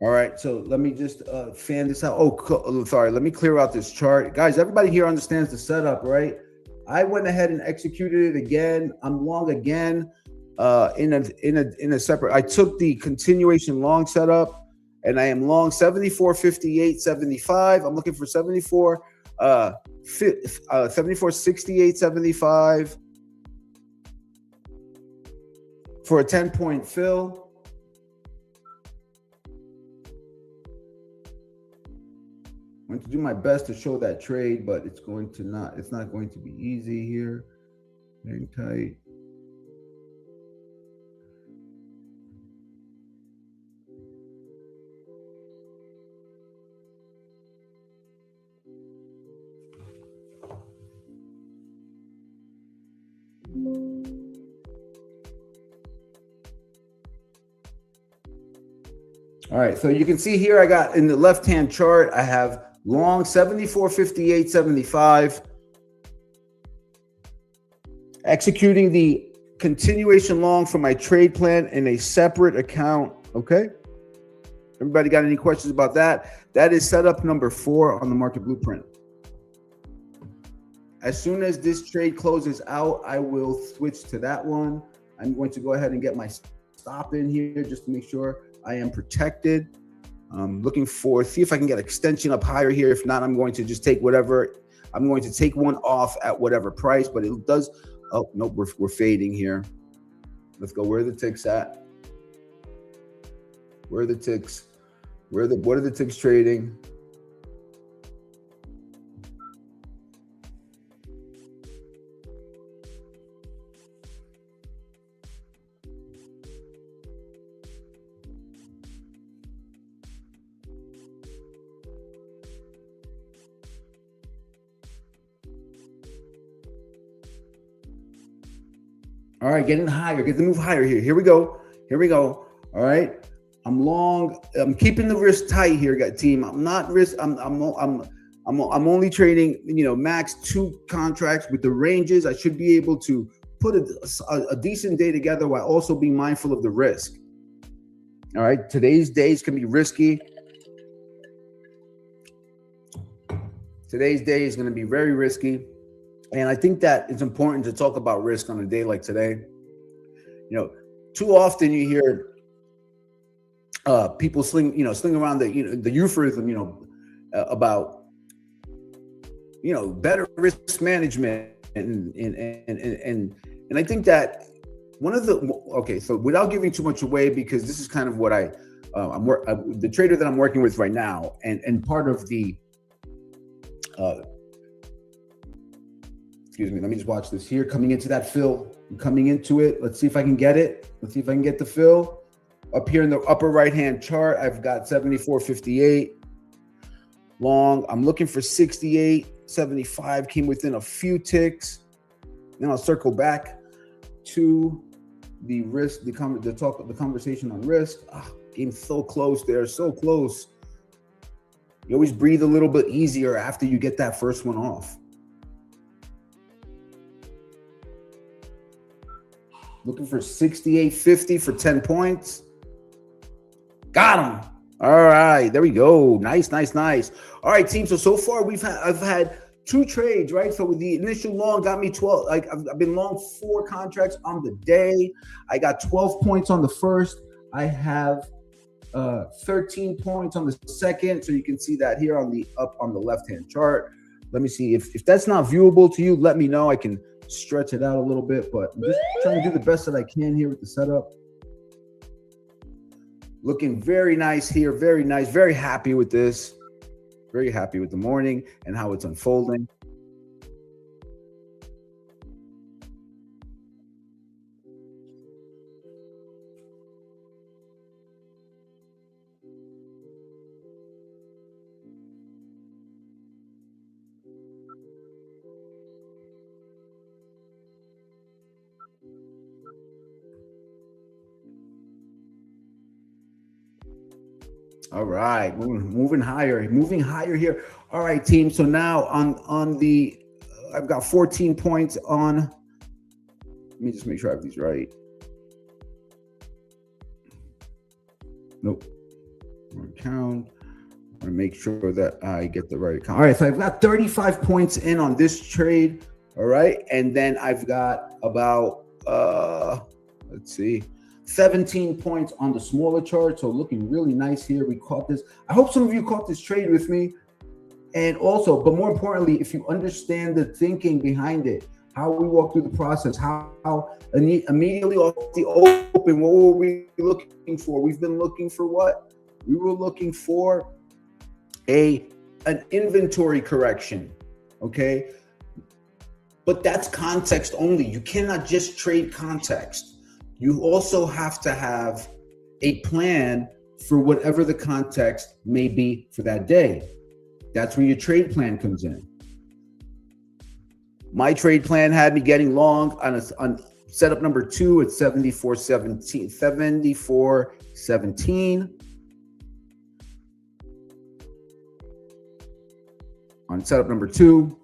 All right, so let me just fan this out. Oh, sorry. Let me clear out this chart, guys. Everybody here understands the setup, right? I went ahead and executed it again. I'm long again in a separate. I took the continuation long setup, and I am long 74.58.75. I'm looking for 74.68.75 for a 10-point fill. I'm going to do my best to show that trade, but it's not going to be easy here. Hang tight. All right, so you can see here I got in the left-hand chart, I have long 74.58.75, executing the continuation long for my trade plan in a separate account. Okay, everybody got any questions about that? That is setup number 4 on the market blueprint. As soon as this trade closes out, I will switch to that one. I'm going to go ahead and get my stop in here just to make sure I am protected. Looking for, see if I can get extension up higher here. If not, I'm going to just take whatever. I'm going to take one off at whatever price, but it does. Oh, nope, we're fading here. Let's go. Where are the ticks at? Where are the ticks? What are the ticks trading? All right, getting higher, get the move higher here. Here we go. Here we go. All right. I'm long. I'm keeping the risk tight here, team. I'm not risk. I'm only trading, max 2 contracts with the ranges. I should be able to put a decent day together while also being mindful of the risk. All right. Today's days can be risky. Today's day is going to be very risky. And I think that it's important to talk about risk on a day like today. You know, too often you hear people sling around the euphemism, about, better risk management. And I think that so without giving too much away, because this is kind of what the trader that I'm working with right now, and part of the, excuse me, let me just watch this here. Coming into that fill, coming into it. Let's see if I can get it. Let's see if I can get the fill. Up here in the upper right-hand chart, I've got 74.58 long. I'm looking for 68.75. Came within a few ticks. Then I'll circle back to the risk, the conversation on risk. Getting so close there, so close. You always breathe a little bit easier after you get that first one off. Looking for 68.50 for 10 points. Got him. All right, there we go. Nice. All right, team. So far I've had 2 trades, right? So with the initial long got me 12. Like I've been long 4 contracts on the day. I got 12 points on the first. I have 13 points on the second. So you can see that here on the left-hand chart. Let me see if that's not viewable to you. Let me know. I can stretch it out a little bit, but I'm just trying to do the best that I can here with the setup. Looking very nice here, very nice, very happy with this. Very happy with the morning and how it's unfolding. All right, moving higher here. All right, team. So now on the, I've got 14 points on. Let me just make sure I have these right. Nope. Wrong count. I want to make sure that I get the right count. All right, so I've got 35 points in on this trade. All right, and then I've got about let's see, 17 points on the smaller chart. So looking really nice here. We caught this. I hope some of you caught this trade with me. And also, but more importantly, if you understand the thinking behind it, how we walk through the process, how immediately off the open, what were we looking for? We've been looking for what? We were looking for an inventory correction, okay? But that's context only. You cannot just trade context. You also have to have a plan for whatever the context may be for that day. That's where your trade plan comes in. My trade plan had me getting long on setup number 2 at 74.17. On setup number 2,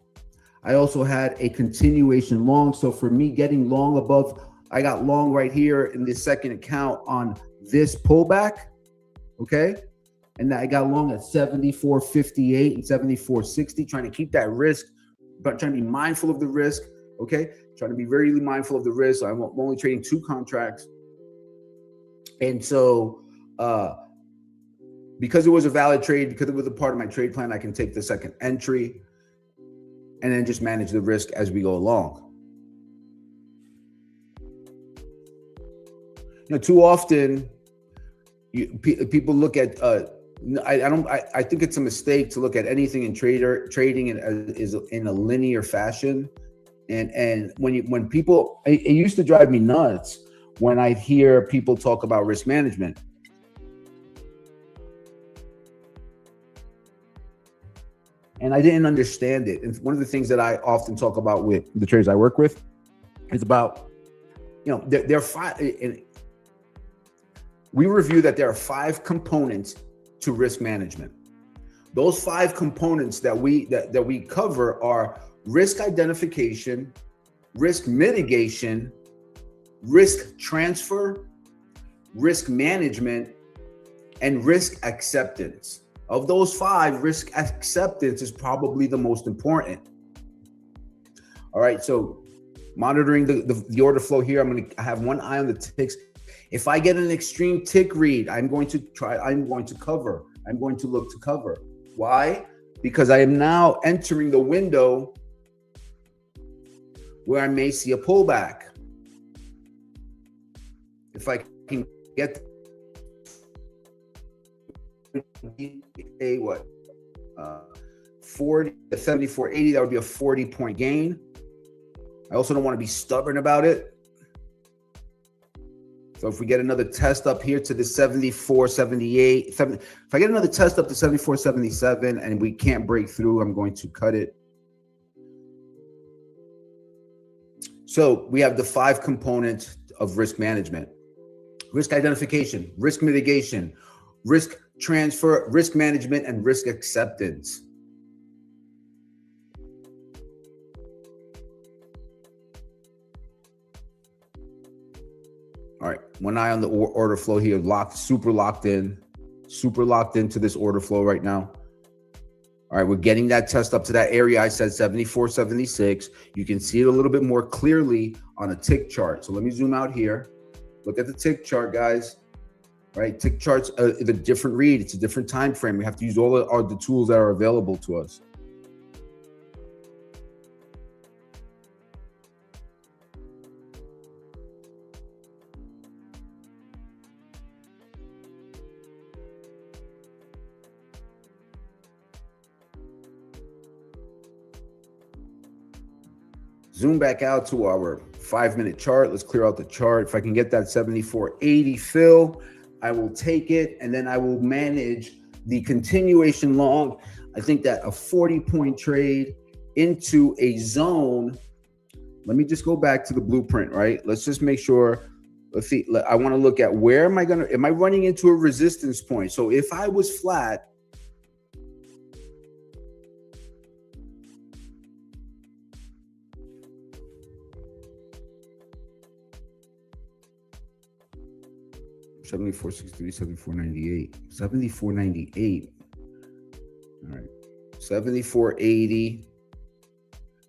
I also had a continuation long. So for me getting long above, I got long right here in this second account on this pullback, okay? And I got long at 74.58 and 74.60, trying to keep that risk, but trying to be mindful of the risk, okay? Trying to be very mindful of the risk. So I'm only trading 2 contracts. And so because it was a valid trade, because it was a part of my trade plan, I can take the second entry and then just manage the risk as we go along. Too often people look at I think it's a mistake to look at anything in trading is in a linear fashion, and when people, it used to drive me nuts when I hear people talk about risk management. And I didn't understand it. And one of the things that I often talk about with the traders I work with is about, there are 5. We review that there are 5 components to risk management. Those 5 components that we cover are risk identification, risk mitigation, risk transfer, risk management, and risk acceptance. Of those 5, risk acceptance is probably the most important. All right, so monitoring the order flow here, I have one eye on the ticks. If I get an extreme tick read, I'm going to cover. I'm going to look to cover. Why? Because I am now entering the window where I may see a pullback. If I can get a 74.80, that would be a 40-point gain. I also don't want to be stubborn about it. So if we get another test up here to the 74.78, if I get another test up to 74.77 and we can't break through, I'm going to cut it. So we have the 5 components of risk management: risk identification, risk mitigation, risk transfer, risk management, and risk acceptance. All right, one eye on the order flow here, super locked into this order flow right now. All right, we're getting that test up to that area I said, 74.76. You can see it a little bit more clearly on a tick chart. So let me zoom out here. Look at the tick chart, guys. All right, tick charts are a different read. It's a different time frame. We have to use all the tools that are available to us. Zoom back out to our 5-minute chart. Let's clear out the chart. If I can get that 74.80 fill, I will take it, and then I will manage the continuation long. I think that a 40-point trade into a zone. Let me just go back to the blueprint, right? Let's just make sure. Let's see. I want to look at where am I running into a resistance point? So if I was flat, $74.63, $74.98, $74.98. All right, $74.80.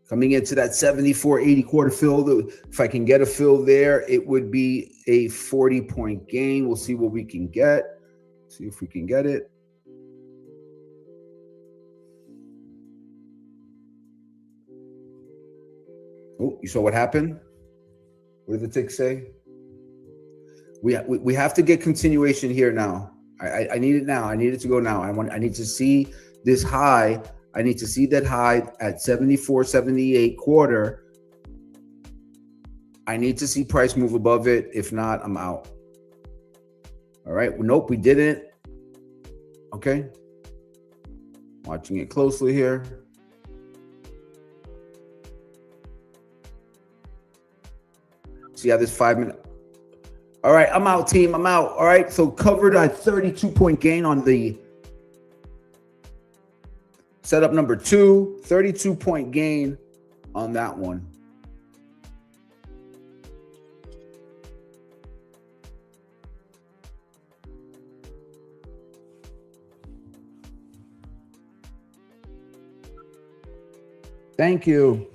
Coming into that 74.80 quarter fill. If I can get a fill there, it would be a 40-point gain. We'll see what we can get. See if we can get it. Oh, you saw what happened? What did the tick say? We have to get continuation here now. I need it now. I need it to go now. I need to see this high. I need to see that high at 74.78 quarter. I need to see price move above it. If not, I'm out. All right. Well, nope, we didn't. Okay. Watching it closely here. See how this 5-minute. All right, I'm out, team. I'm out. All right, so covered a 32-point gain on the setup number 2. 32-point gain on that one. Thank you.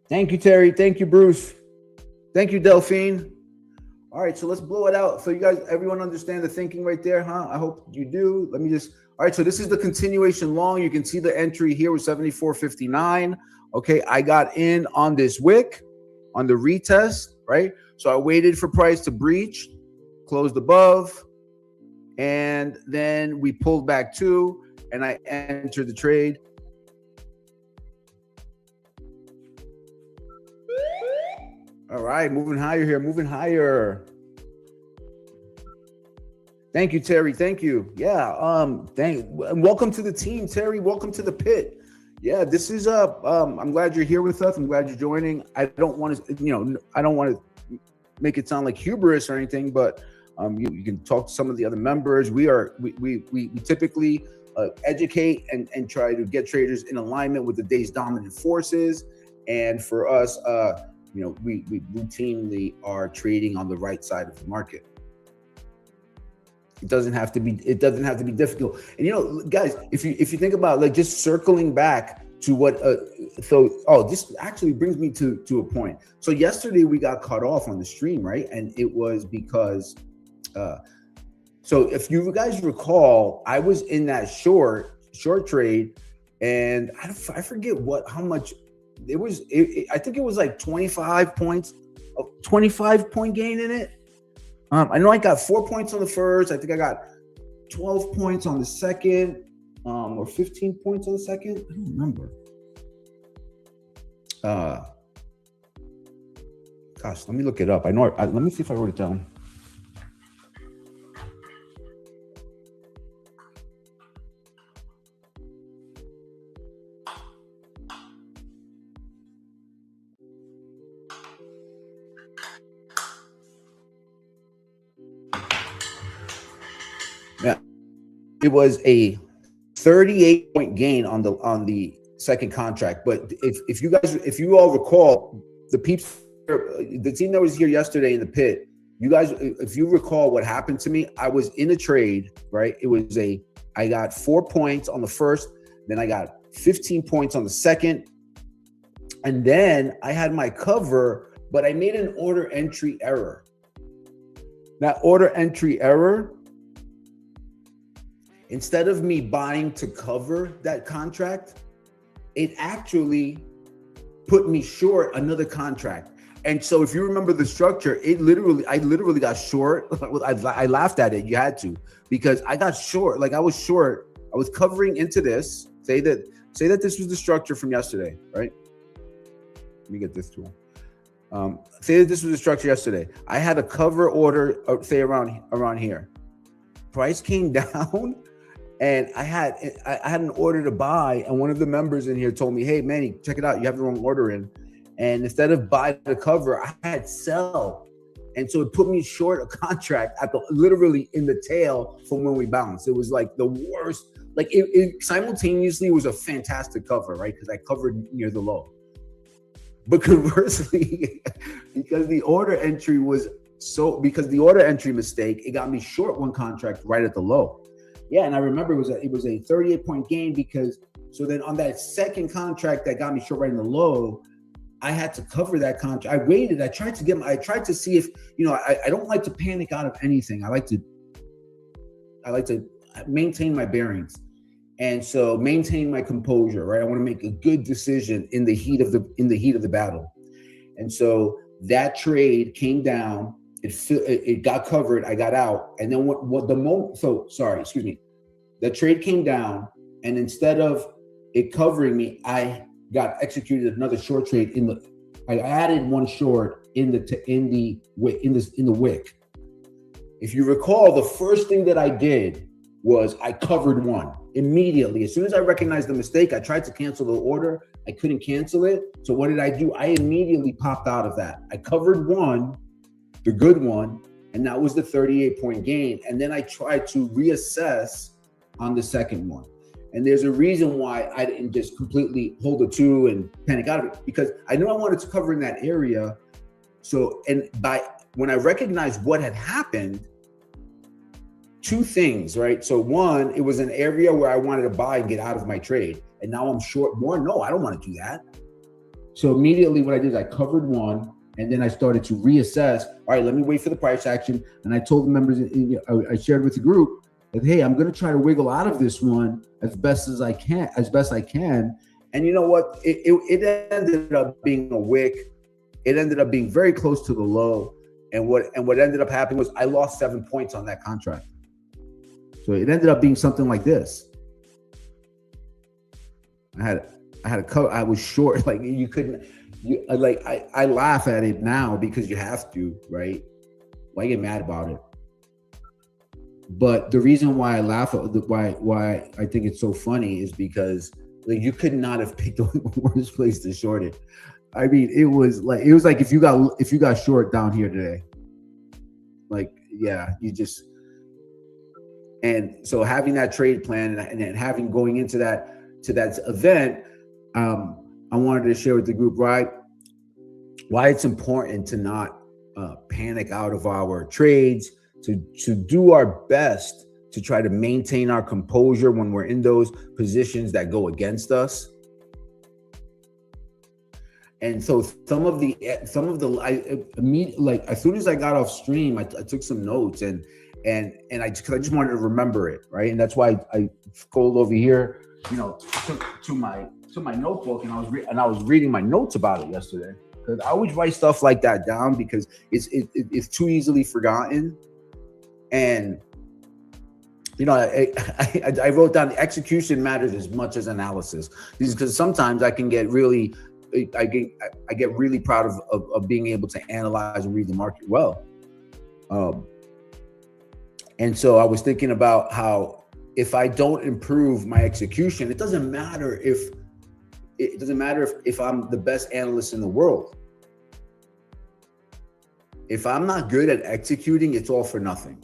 Thank you, Terry. Thank you, Bruce. Thank you, Delphine. All right, so let's blow it out. So you guys, everyone understand the thinking right there, huh? I hope you do. Let me just, all right, so this is the continuation long. You can see the entry here with 74.59. Okay, I got in on this wick, on the retest, right? So I waited for price to breach, closed above, and then we pulled back 2, and I entered the trade. All right, moving higher here, moving higher. Thank you, Terry. Thank you. Yeah. Welcome to the team, Terry. Welcome to the pit. Yeah, this is I'm glad you're here with us. I'm glad you're joining. I don't want to, make it sound like hubris or anything, but you can talk to some of the other members. We typically educate and try to get traders in alignment with the day's dominant forces. And for us, we routinely are trading on the right side of the market. It doesn't have to be difficult. And guys, if you think about like just circling back to what this actually brings me to a point. So yesterday we got cut off on the stream, right? And it was because so if you guys recall, I was in that short trade, and I forget how much it was. I think it was like 25 points, a 25-point gain in it. I know I got 4 points on the first. I think I got 12 points on the second, or 15 points on the second. I don't remember. Gosh, let me look it up. Let me see if I wrote it down. Yeah, it was a 38-point gain on the second contract. But if you all recall, the team that was here yesterday in the pit, you guys, if you recall what happened to me, I was in a trade, right? I got 4 points on the first, then I got 15 points on the second, and then I had my cover, but I made an order entry error. That order entry error, instead of me buying to cover that contract, it actually put me short another contract. And so if you remember the structure, I literally got short. I laughed at it. You had to, because I got short. Like I was short. I was covering into this. Say that this was the structure from yesterday, right? Let me get this tool. Say that this was the structure yesterday. I had a cover order, say around here. Price came down, and I had an order to buy, and one of the members in here told me, "Hey, Manny, check it out. You have the wrong order in." And instead of buy the cover, I had sell. And so it put me short a contract literally in the tail from when we bounced. It was like the worst. Like it simultaneously was a fantastic cover, right? Because I covered near the low. But conversely, because the order entry mistake, it got me short one contract right at the low. Yeah, and I remember it was a 38-point gain, because so then on that second contract that got me short right in the low, I had to cover that contract. I waited. I tried to see if, I don't like to panic out of anything. I like to maintain my bearings, and so maintain my composure, right? I want to make a good decision in the heat of the battle. And so that trade came down. It got covered. I got out, and then the trade came down, and instead of it covering me, I got executed another short trade I added one short in the wick. If you recall, the first thing that I did was I covered one immediately. As soon as I recognized the mistake, I tried to cancel the order. I couldn't cancel it. So what did I do? I immediately popped out of that. I covered one, the good one, and that was the 38-point gain. And then I tried to reassess on the second one. And there's a reason why I didn't just completely hold a two and panic out of it, because I knew I wanted to cover in that area. So, when I recognized what had happened, two things, right? So one, it was an area where I wanted to buy and get out of my trade. And now I'm short more. No, I don't want to do that. So immediately what I did is I covered one, and then I started to reassess. All right, let me wait for the price action. And I told the members, I shared with the group that, hey, I'm going to try to wiggle out of this one as best I can. And you know what? It ended up being a wick. It ended up being very close to the low. And what ended up happening was I lost 7 points on that contract. So it ended up being something like this. I had a cover. I was short. Like you couldn't. I laugh at it now because you have to, right? Why get mad about it? But the reason why I laugh at why I think it's so funny is because like you could not have picked the worst place to short it. I mean, it was like if you got short down here today. Like, yeah, you just, and so having that trade plan and having going into that event, I wanted to share with the group, right, why it's important to not panic out of our trades, to do our best to try to maintain our composure when we're in those positions that go against us. And so some of the like as soon as I got off stream, I took some notes and I just wanted to remember it, right? And that's why I scrolled over here, to my notebook, and I was reading my notes about it yesterday, because I always write stuff like that down because it's too easily forgotten. And I wrote down execution matters as much as analysis, because sometimes I get really proud of being able to analyze and read the market well. And so I was thinking about how if I don't improve my execution, it doesn't matter if I'm the best analyst in the world. If I'm not good at executing, it's all for nothing.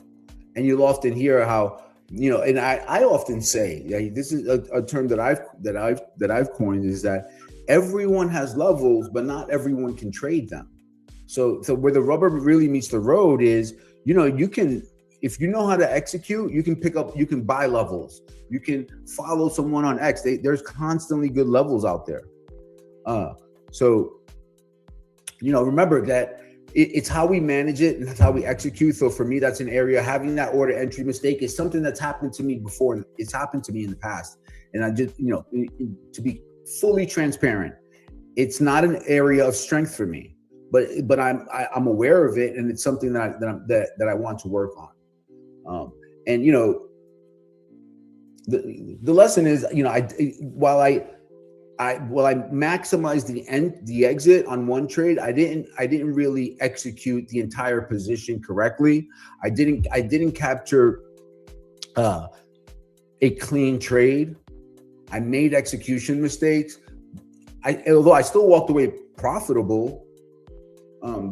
And you'll often hear how, and I often say, this is a term that I've coined, is that everyone has levels, but not everyone can trade them. So where the rubber really meets the road is, you can, if you know how to execute, you can buy levels. You can follow someone on X. There's constantly good levels out there. So remember that it's how we manage it and that's how we execute. So for me, that's an area, having that order entry mistake is something that's happened to me before. It's happened to me in the past. And I just, to be fully transparent, it's not an area of strength for me, but I'm aware of it, and it's something that I want to work on. And the lesson is, while I maximized the exit on one trade, I didn't really execute the entire position correctly. I didn't capture a clean trade. I made execution mistakes. Although I still walked away profitable,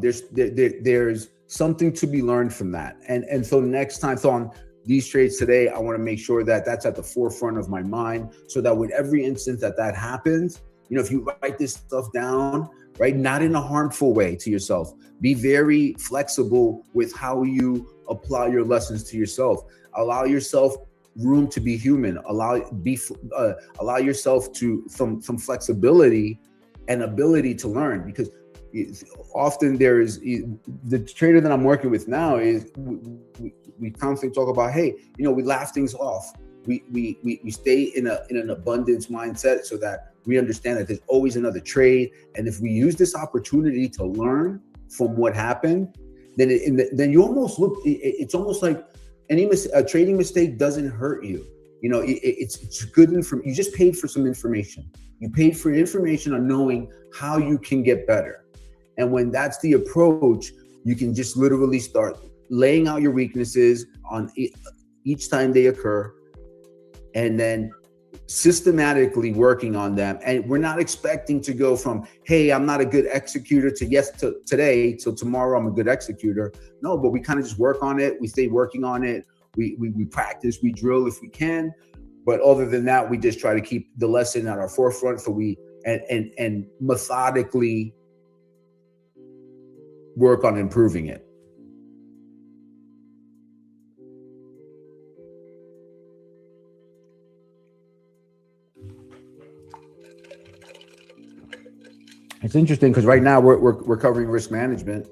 there's something to be learned from that. And so next time, so on these trades today, I want to make sure that that's at the forefront of my mind, so that with every instance that happens, if you write this stuff down, right, not in a harmful way to yourself, be very flexible with how you apply your lessons to yourself. Allow yourself room to be human. Allow yourself to some flexibility and ability to learn, because often there is the trader that I'm working with now is we constantly talk about, hey, we laugh things off. We stay in an abundance mindset, so that we understand that there's always another trade. And if we use this opportunity to learn from what happened, then you almost look. It's almost like a trading mistake doesn't hurt you. It's good information. You just paid for some information. You paid for information on knowing how you can get better. And when that's the approach, you can just literally start laying out your weaknesses on each time they occur, and then systematically working on them. And we're not expecting to go from, hey, I'm not a good executor, to today, till tomorrow I'm a good executor. No, but we kind of just work on it. We stay working on it. We practice, we drill if we can. But other than that, we just try to keep the lesson at our forefront, so we and methodically work on improving it. It's interesting because right now we're covering risk management.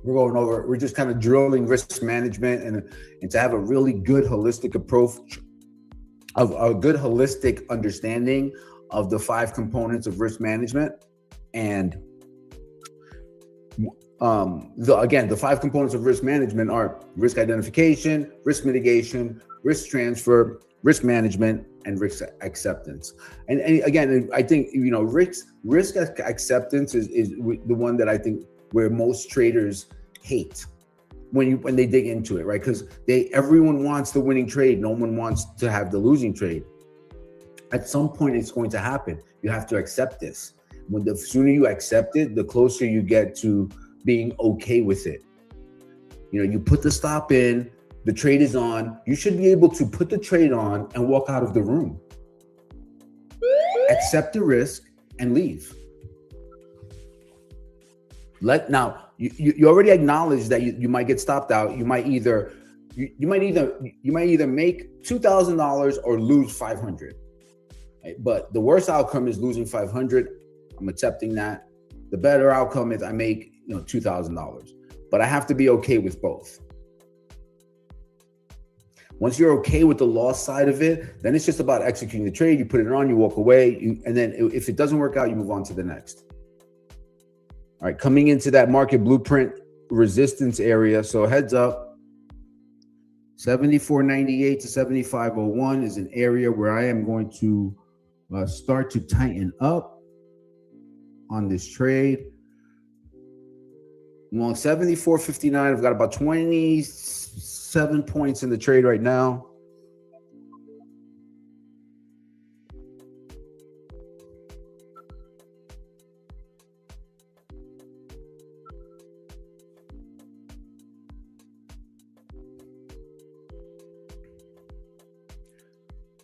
We're just kind of drilling risk management and to have a really good holistic approach, of a good holistic understanding of the 5 components of risk management. And the 5 components of risk management are risk identification, risk mitigation, risk transfer, risk management, and risk acceptance. And again, I think, risk acceptance is the one that I think where most traders hate when they dig into it, right? Because everyone wants the winning trade. No one wants to have the losing trade. At some point, it's going to happen. You have to accept this. The sooner you accept it, the closer you get to being okay with it. You put the stop in, the trade is on. You should be able to put the trade on and walk out of the room. Accept the risk and leave. Now you already acknowledge that you might get stopped out. You might either make $2,000 or lose $500. Right? But the worst outcome is losing $500. I'm accepting that. The better outcome is I make $2,000. But I have to be okay with both. Once you're okay with the loss side of it, then it's just about executing the trade. You put it on, you walk away, and then if it doesn't work out, you move on to the next. All right, coming into that market blueprint resistance area. So heads up, 74.98 to 75.01 is an area where I am going to start to tighten up on this trade. Long 74.59, I've got about 27 points in the trade right now.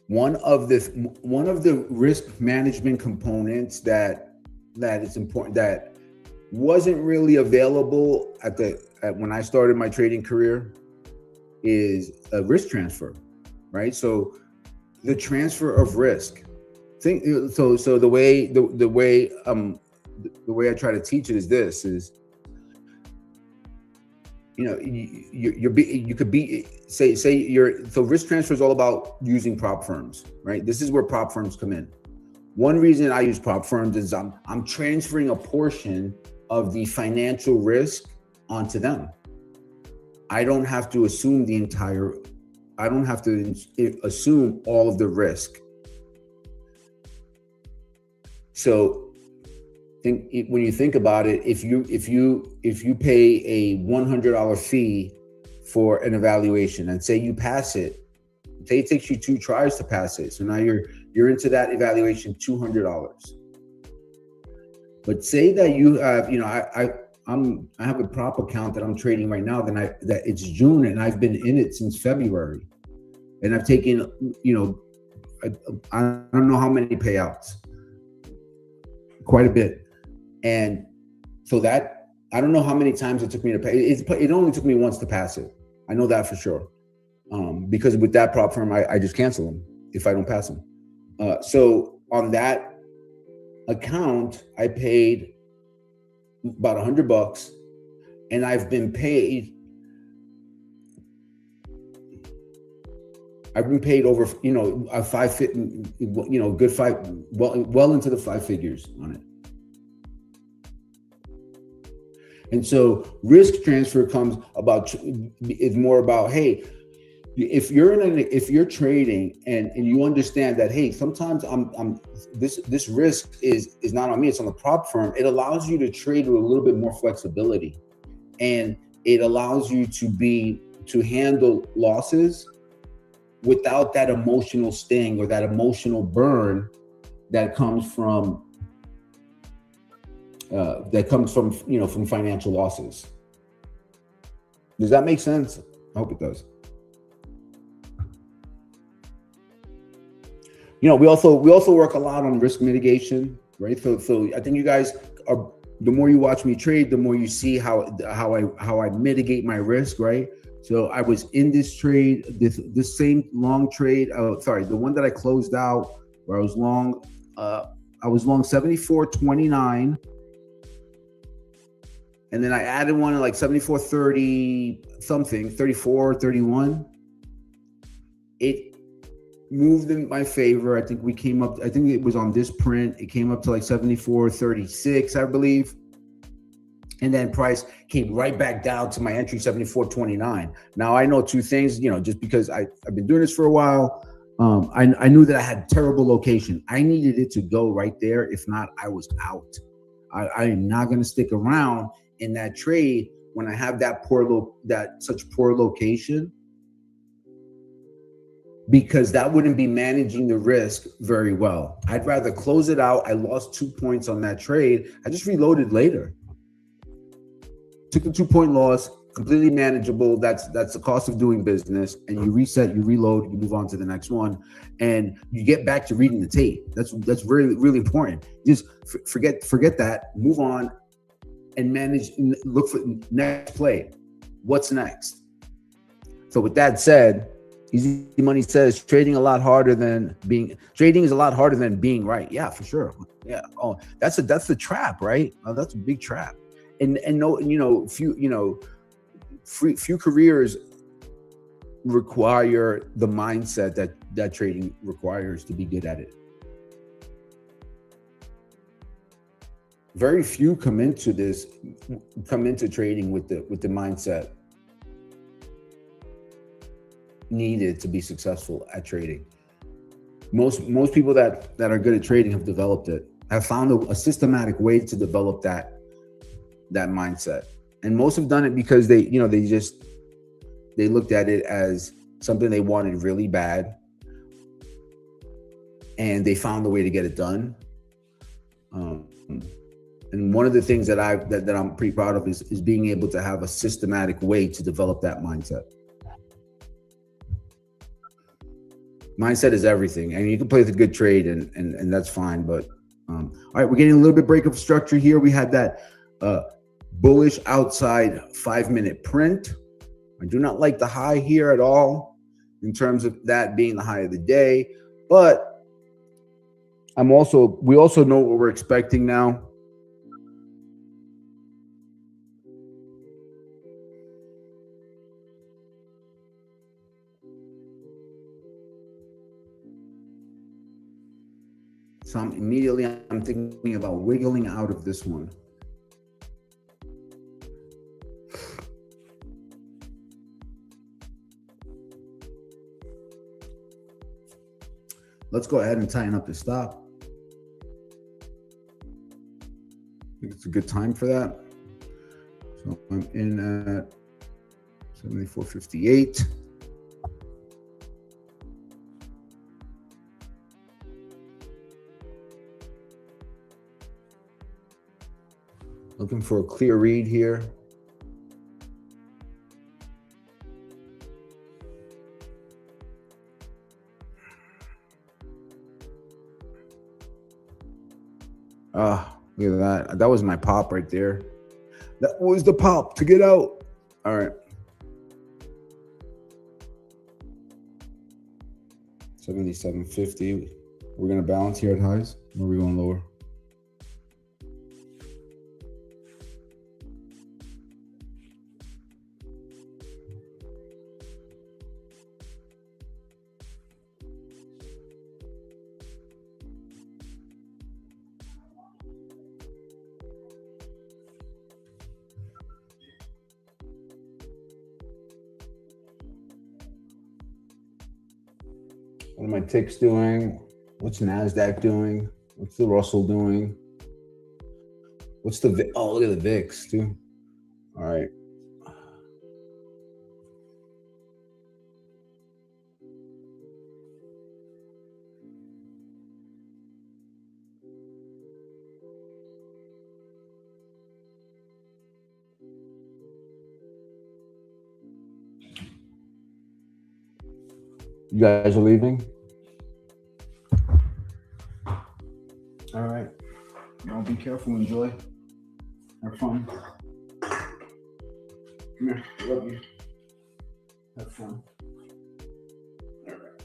One of the risk management components that is important, that wasn't really available when I started my trading career, is a risk transfer, right? So the transfer of risk. So the way I try to teach it is this: so risk transfer is all about using prop firms, right? This is where prop firms come in. One reason I use prop firms is I'm transferring a portion of the financial risk onto them. I don't have to assume assume all of the risk. So when you think about it, if you pay a $100 fee for an evaluation and say you pass it, say it takes you 2 tries to pass it. So now you're into that evaluation $200. But say that you have, I have a prop account that I'm trading right now. That it's June and I've been in it since February, and I've taken, I don't know how many payouts, quite a bit, and so that I don't know how many times it took me to pay. It only took me once to pass it. I know that for sure, because with that prop firm, I just cancel them if I don't pass them. So on that account, I paid about $100, and I've been paid over, a good five, well into the 5 figures on it. And so risk transfer is more about, hey, if you're trading and you understand that, hey, sometimes this risk is not on me, it's on the prop firm. It allows you to trade with a little bit more flexibility, and it allows you to handle losses without that emotional sting or that emotional burn that comes from from financial losses. Does that make sense? I hope it does. We also work a lot on risk mitigation, right? So I think you guys are, the more you watch me trade, the more you see how I mitigate my risk, right? So I was in this trade, this same long trade. The one that I closed out, where I was long 74.29, and then I added one at like 74.30 something, 34.31. It moved in my favor. I think it was on this print. It came up to like 74.36, I believe. And then price came right back down to my entry 74.29. Now I know two things, just because I've been doing this for a while. I knew that I had terrible location. I needed it to go right there. If not, I was out. I am not going to stick around in that trade when I have that such poor location, because that wouldn't be managing the risk very well. I'd rather close it out. I lost 2 points on that trade. I just reloaded later. Took the 2-point loss, completely manageable. That's the cost of doing business. And you reset, you reload, you move on to the next one, and you get back to reading the tape. That's really, really important. Just forget that, move on, and manage. Look for next play. What's next? So with that said, Easy Money says trading is a lot harder than being right. Yeah, for sure. Yeah. Oh, that's the trap, right? Oh, that's a big trap. And few careers require the mindset that trading requires to be good at it. Very few come into trading with the mindset needed to be successful at trading. Most people that are good at trading have developed it, have found a systematic way to develop that mindset. And most have done it because they looked at it as something they wanted really bad, and they found a way to get it done. And one of the things that I'm pretty proud of is being able to have a systematic way to develop that mindset. Mindset is everything. I mean, you can play with a good trade and that's fine, but all right, we're getting a little bit break of structure here. We had that bullish outside 5-minute print. I do not like the high here at all in terms of that being the high of the day, but we also know what we're expecting now. So I'm thinking about wiggling out of this one. Let's go ahead and tighten up the stop. I think it's a good time for that. So I'm in at 74.58. Looking for a clear read here. Look at that. That was my pop right there. That was the pop to get out. All right. 77.50. We're going to balance here at highs, or are we going lower? What are my ticks doing? What's NASDAQ doing? What's the Russell doing? What's the VIX? Oh, look at the VIX too. All right. You guys are leaving? All right. Y'all be careful, enjoy. Have fun. Come here, love you. Have fun. All right.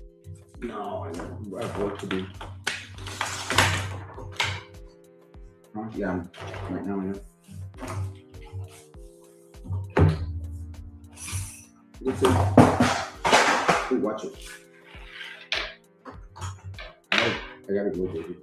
No, I have work to do. Huh? Yeah, right now I am. What's it? Ooh, watch it. I gotta go, baby.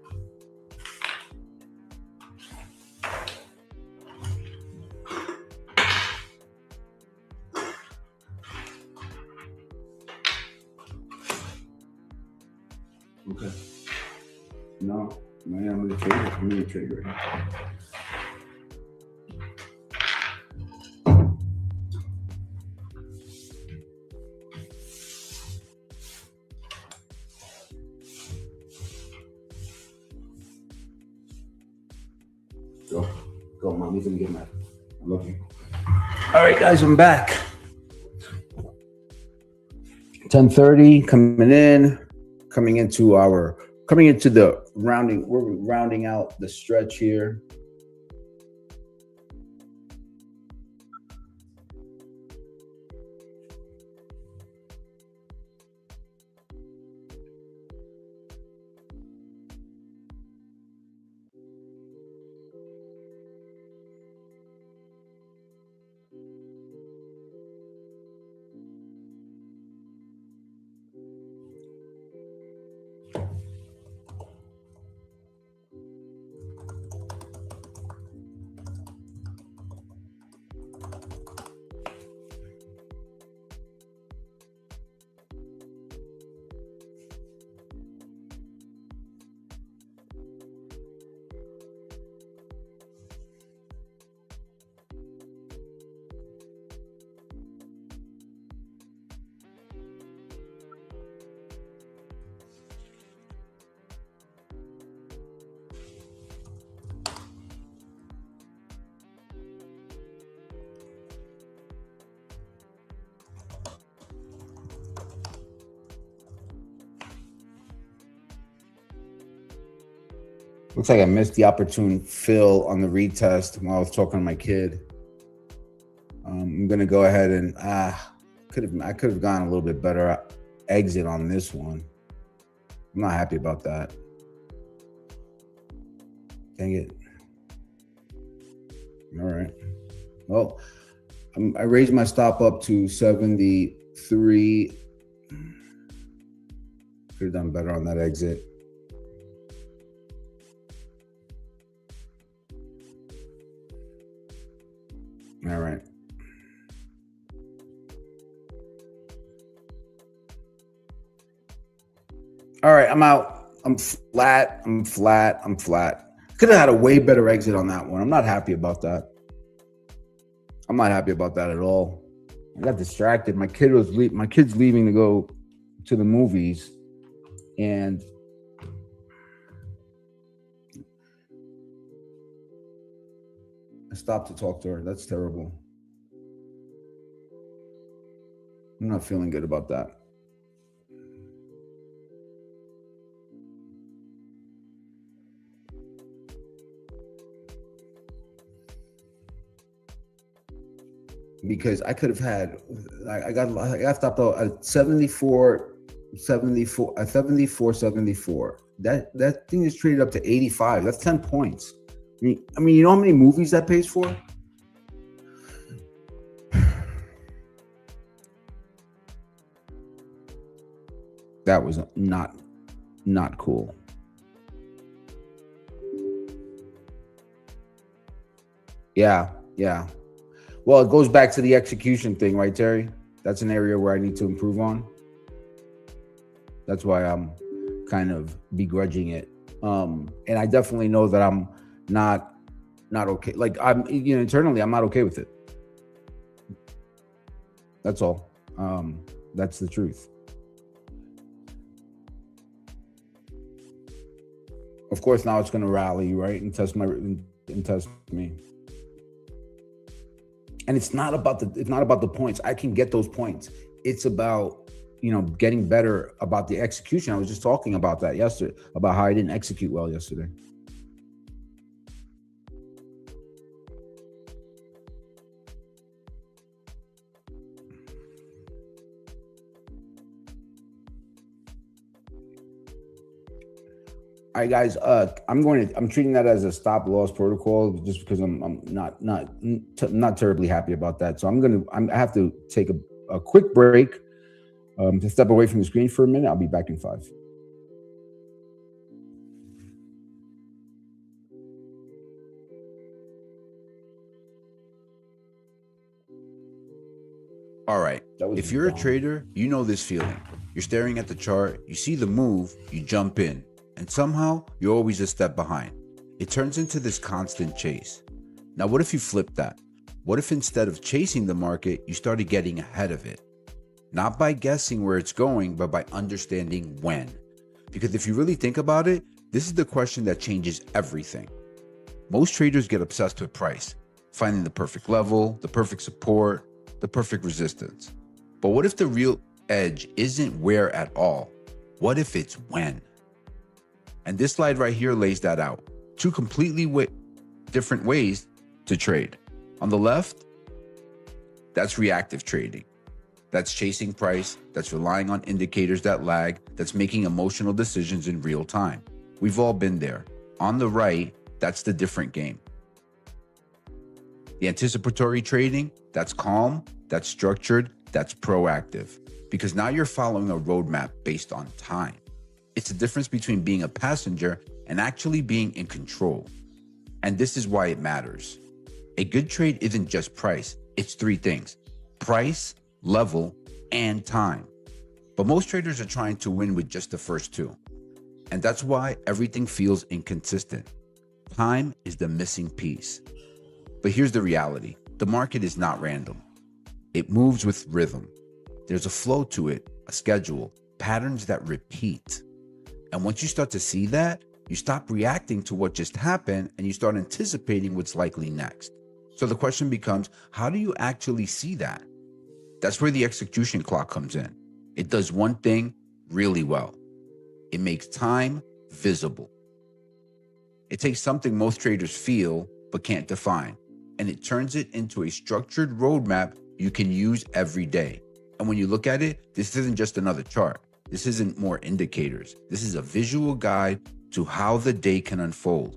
Okay. No, I'm in a trade. I'm in a trade right now. Go, mommy's gonna get mad. I love you. All right, guys, I'm back. 10:30 coming into the rounding. We're rounding out the stretch here. Looks like I missed the opportune fill on the retest while I was talking to my kid. I'm gonna go ahead and I could have gone a little bit better exit on this one. I'm not happy about that. Dang it. All right. Well, I raised my stop up to 73. Could have done better on that exit. All right. All right, I'm out. I'm flat. Could have had a way better exit on that one. I'm not happy about that. I'm not happy about that at all. I got distracted. My kid's leaving to go to the movies, and I stopped to talk to her. That's terrible. I'm not feeling good about that. Because I could have had, I got stopped out at 74. That thing is traded up to 85. That's 10 points. I mean, you know how many movies that pays for? That was not cool. Yeah. Well, it goes back to the execution thing, right, Terry? That's an area where I need to improve on. That's why I'm kind of begrudging it. And I definitely know that I'm not okay. Like internally, I'm not okay with it. That's all. That's the truth. Of course, now it's going to rally, right, and test me. And it's not about the points. I can get those points. It's about, getting better about the execution. I was just talking about that yesterday, about how I didn't execute well yesterday. All right, guys. I'm treating that as a stop loss protocol just because I'm not terribly happy about that. So I have to take a quick break to step away from the screen for a minute. I'll be back in 5. All right. If you're a trader, you know this feeling. You're staring at the chart, you see the move, you jump in, and somehow you're always a step behind. It turns into this constant chase. Now, what if you flip that? What if instead of chasing the market, you started getting ahead of it? Not by guessing where it's going, but by understanding when. Because if you really think about it, this is the question that changes everything. Most traders get obsessed with price, finding the perfect level, the perfect support, the perfect resistance. But what if the real edge isn't where at all? What if it's when? And this slide right here lays that out. Two completely different ways to trade. On the left, that's reactive trading. That's chasing price, that's relying on indicators that lag, that's making emotional decisions in real time. We've all been there. On the right, that's the different game. The anticipatory trading, that's calm, that's structured, that's proactive. Because now you're following a roadmap based on time. It's the difference between being a passenger and actually being in control. And this is why it matters. A good trade isn't just price, it's three things: price, level, and time. But most traders are trying to win with just the first two. And that's why everything feels inconsistent. Time is the missing piece. But here's the reality. The market is not random. It moves with rhythm. There's a flow to it, a schedule, patterns that repeat. And once you start to see that, you stop reacting to what just happened and you start anticipating what's likely next. So the question becomes, how do you actually see that? That's where the execution clock comes in. It does one thing really well. It makes time visible. It takes something most traders feel but can't define, and it turns it into a structured roadmap you can use every day. And when you look at it, this isn't just another chart. This isn't more indicators. This is a visual guide to how the day can unfold.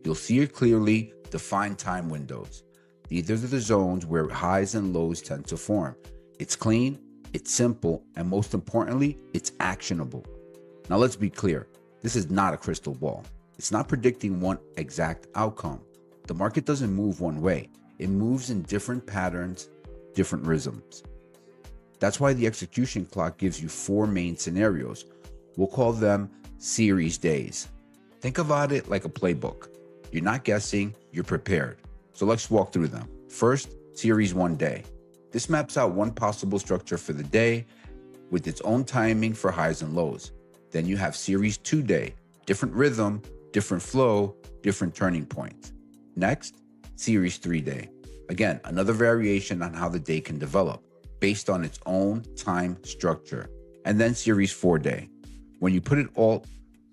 You'll see it clearly, defined time windows. These are the zones where highs and lows tend to form. It's clean, it's simple, and most importantly, it's actionable. Now let's be clear, this is not a crystal ball. It's not predicting one exact outcome. The market doesn't move one way. It moves in different patterns, different rhythms. That's why the execution clock gives you four main scenarios. We'll call them series days. Think about it like a playbook. You're not guessing, you're prepared. So let's walk through them. First, series 1 day. This maps out one possible structure for the day with its own timing for highs and lows. Then you have series 2 day, different rhythm, different flow, different turning points. Next, series 3 day. Again, another variation on how the day can develop based on its own time structure. And then series 4 day. When you put it all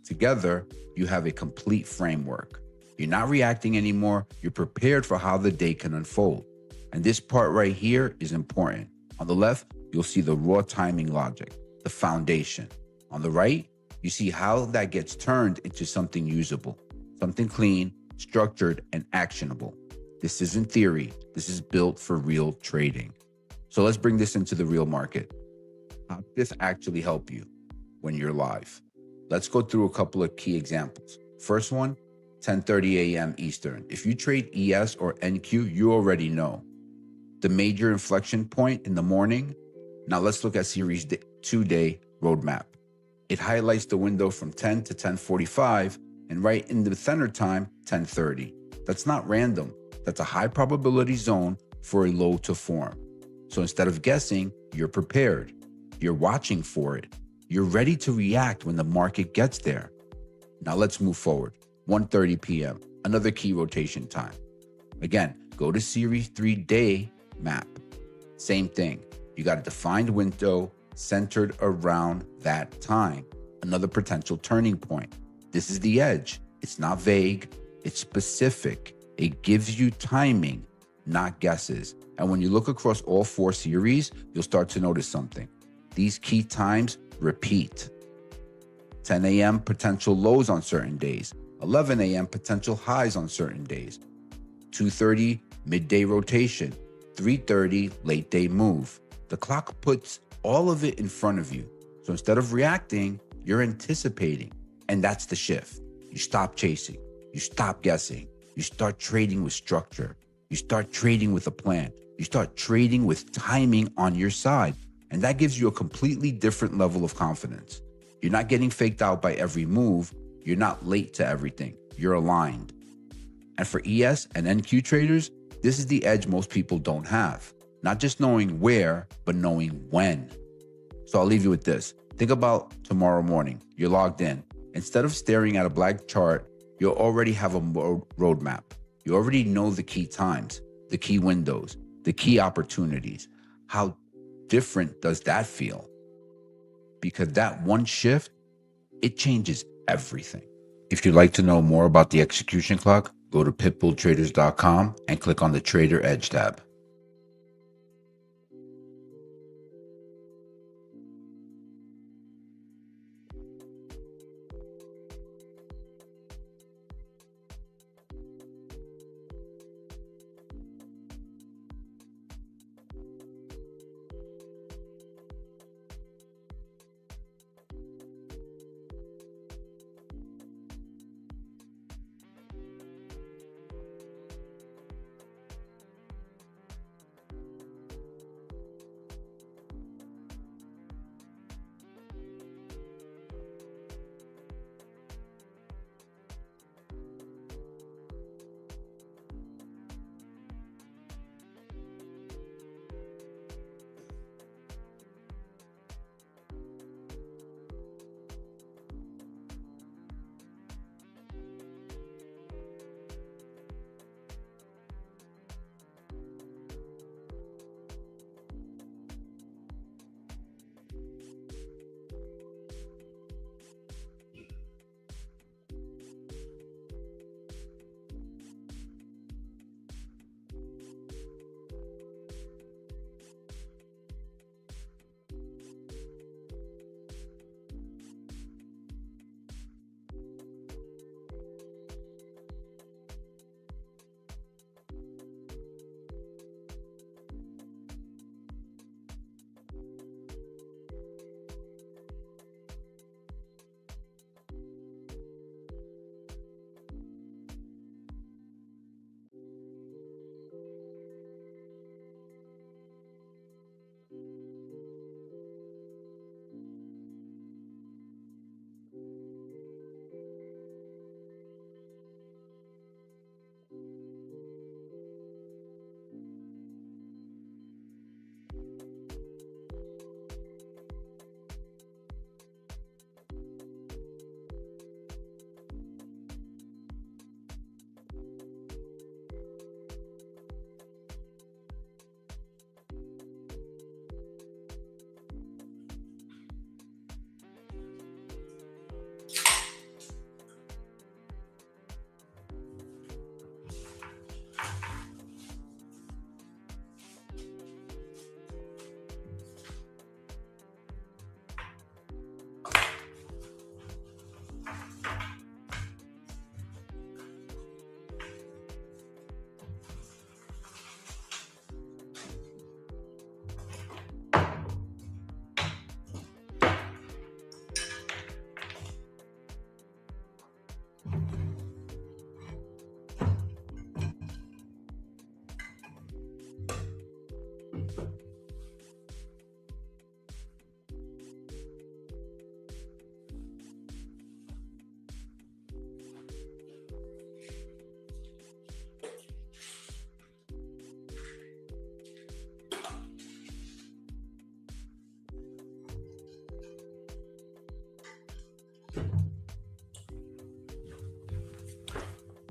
together, you have a complete framework. You're not reacting anymore, you're prepared for how the day can unfold. And this part right here is important. On the left, you'll see the raw timing logic, the foundation. On the right, you see how that gets turned into something usable, something clean, structured, and actionable. This isn't theory. This is built for real trading. So let's bring this into the real market. How does this actually help you when you're live? Let's go through a couple of key examples. First one, 10:30 a.m. Eastern. If you trade ES or NQ, you already know. The major inflection point in the morning. Now let's look at series 2 day roadmap. It highlights the window from 10 to 10:45 and right in the center time, 10:30. That's not random. That's a high probability zone for a low to form. So instead of guessing, you're prepared. You're watching for it. You're ready to react when the market gets there. Now let's move forward. 1:30 p.m., another key rotation time. Again, go to series 3 day map. Same thing. You got a defined window centered around that time. Another potential turning point. This is the edge. It's not vague. It's specific. It gives you timing, not guesses. And when you look across all 4 series, you'll start to notice something. These key times repeat. 10 a.m. potential lows on certain days. 11 a.m. potential highs on certain days. 2:30 midday rotation. 3:30 late day move. The clock puts all of it in front of you. So instead of reacting, you're anticipating. And that's the shift. You stop chasing. You stop guessing. You start trading with structure. You start trading with a plan. You start trading with timing on your side. And that gives you a completely different level of confidence. You're not getting faked out by every move. You're not late to everything. You're aligned. And for ES and NQ traders, this is the edge most people don't have. Not just knowing where, but knowing when. So I'll leave you with this. Think about tomorrow morning. You're logged in. Instead of staring at a blank chart, you'll already have a roadmap. You already know the key times, the key windows, the key opportunities. How different does that feel? Because that one shift, it changes everything. If you'd like to know more about the execution clock, go to pitbulltraders.com and click on the Trader Edge tab.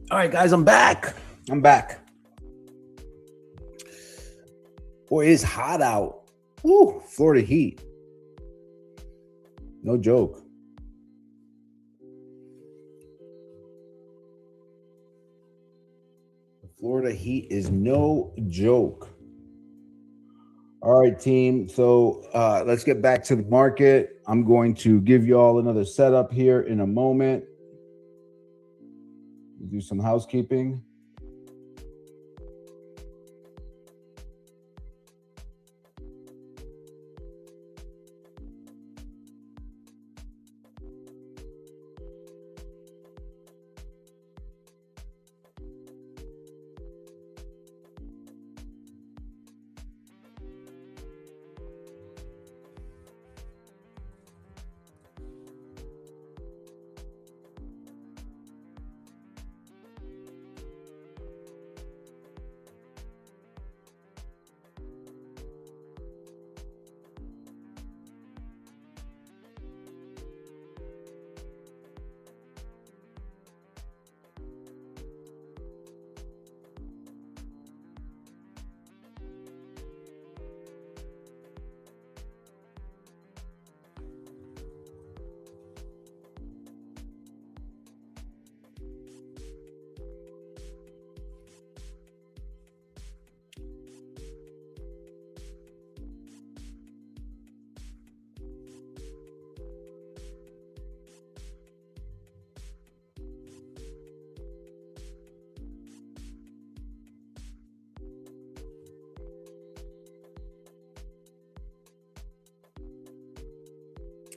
All right, guys, I'm back. Boy, it's hot out. Woo, Florida heat. No joke. The Florida heat is no joke. All right, team. So let's get back to the market. I'm going to give you all another setup here in a moment. Do some housekeeping.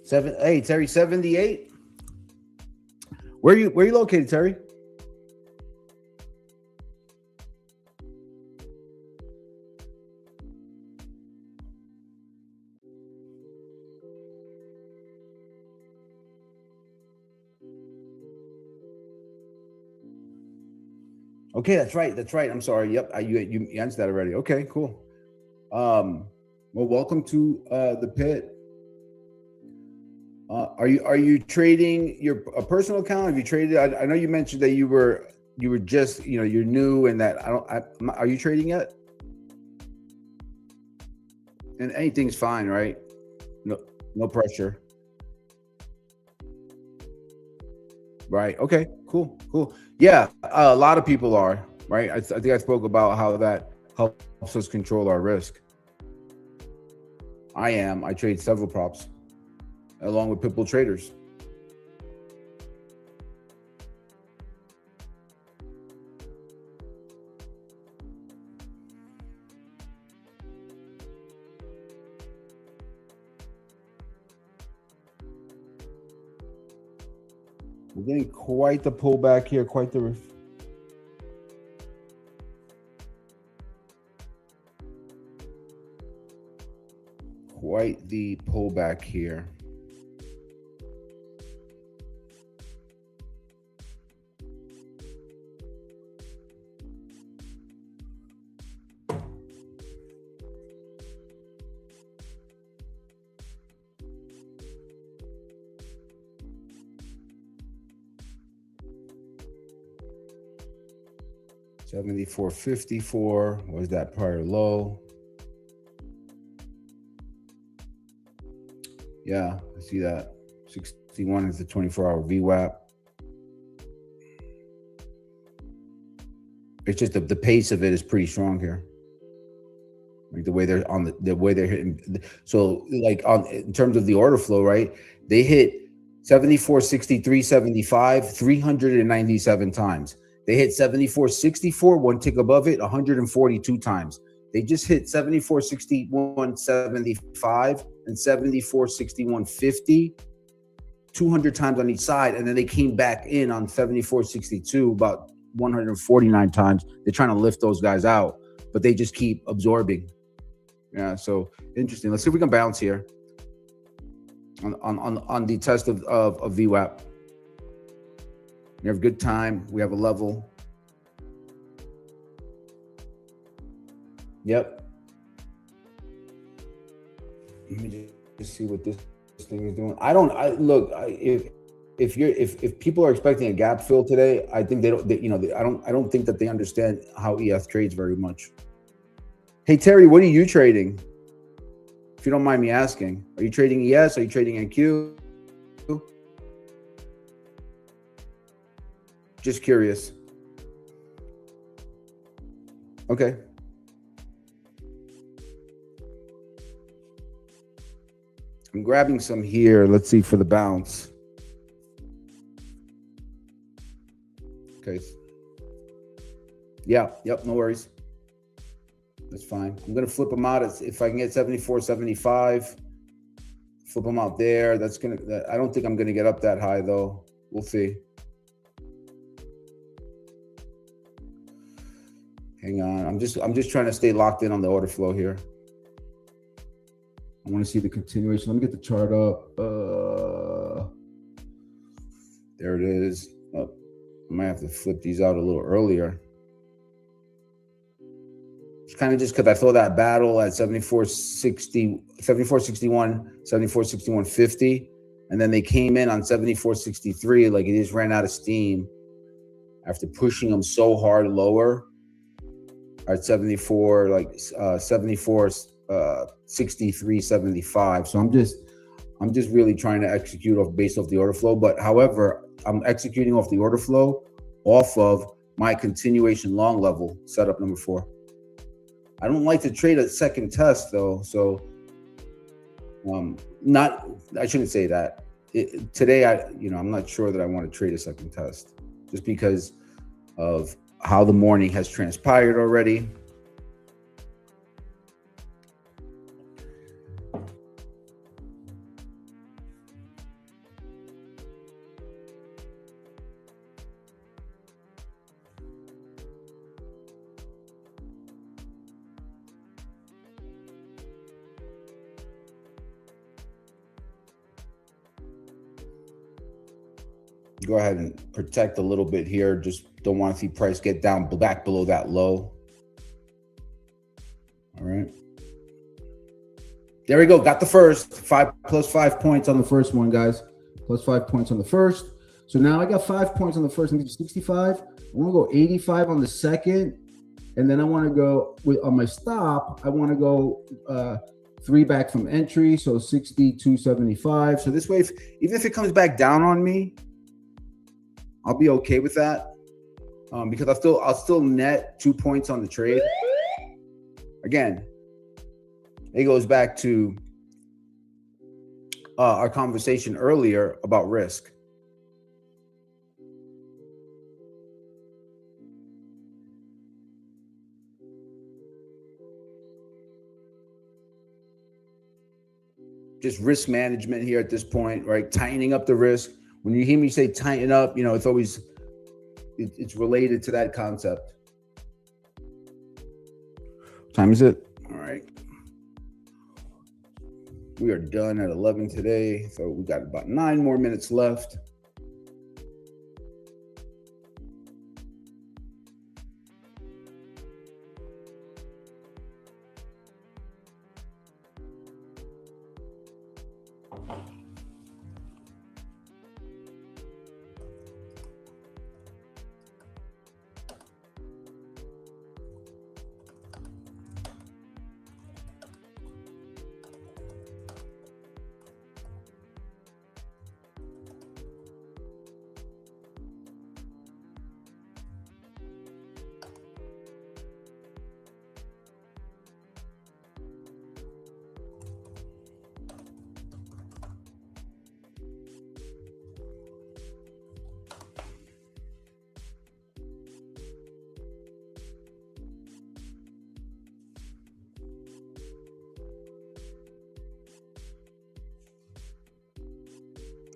Hey, Terry, 78. Where you located, Terry? Okay, that's right. That's right. I'm sorry. Yep, you answered that already. Okay, cool. Well, welcome to the pit. Are you trading a personal account? Have you traded? I know you mentioned that you were just you're new and that are you trading yet? And anything's fine, right? No pressure. Right. Okay. Cool. Yeah, a lot of people are, right? I think I spoke about how that helps us control our risk. I trade several props along with Pitbull Traders. We're getting quite the pullback here, quite the pullback here. $74.54 was that prior low. Yeah, I see that. 61 is the 24-hour VWAP. It's just the pace of it is pretty strong here. Like the way they're hitting. So like in terms of the order flow, right? They hit 74.63, 75, 397 times. They hit 74.64, one tick above it, 142 times. They just hit 74.61, 75, and 74.61, 50, 200 times on each side. And then they came back in on 74.62 about 149 times. They're trying to lift those guys out, but they just keep absorbing. Yeah, so interesting. Let's see if we can bounce here on the test of VWAP. We have good time. We have a level. Yep. Let me just see what this thing is doing. If people are expecting a gap fill today, I think I don't think that they understand how EF trades very much. Hey Terry, what are you trading? If you don't mind me asking, are you trading ES? Are you trading NQ? Just curious. Okay. I'm grabbing some here. Let's see for the bounce. Okay. Yeah. Yep. No worries. That's fine. I'm going to flip them out. If I can get 74.75, flip them out there. I don't think I'm going to get up that high though. We'll see. Hang on. I'm just trying to stay locked in on the order flow here. I want to see the continuation. Let me get the chart up. There it is. Oh, I might have to flip these out a little earlier. It's kind of just because I saw that battle at 74.60, 74.61, 74.61.50, and then they came in on 74.63. Like it just ran out of steam after pushing them so hard lower at 74, like 74. 63.75. So I'm just really trying to execute based off the order flow. But however, I'm executing off the order flow off of my continuation long level setup number 4. I don't like to trade a second test though. So I shouldn't say that. Today I'm not sure that I want to trade a second test just because of how the morning has transpired already. Go ahead and protect a little bit here. Just don't want to see price get down back below that low. All right. There we go. Got the first. Plus 5 points on the first one, guys. Plus 5 points on the first. So now I got 5 points on the first. I'm 65. I want to go 85 on the second. And then I want to go on my stop. I want to go 3 back from entry. So 62.75. So this way, even if it comes back down on me, I'll be okay with that. Because I'll still net 2 points on the trade. Again, it goes back to our conversation earlier about risk. Just risk management here at this point, right? Tightening up the risk. When you hear me say tighten up, you know, it's always, it's related to that concept. What time is it? All right. We are done at 11 today. So we got about 9 more minutes left.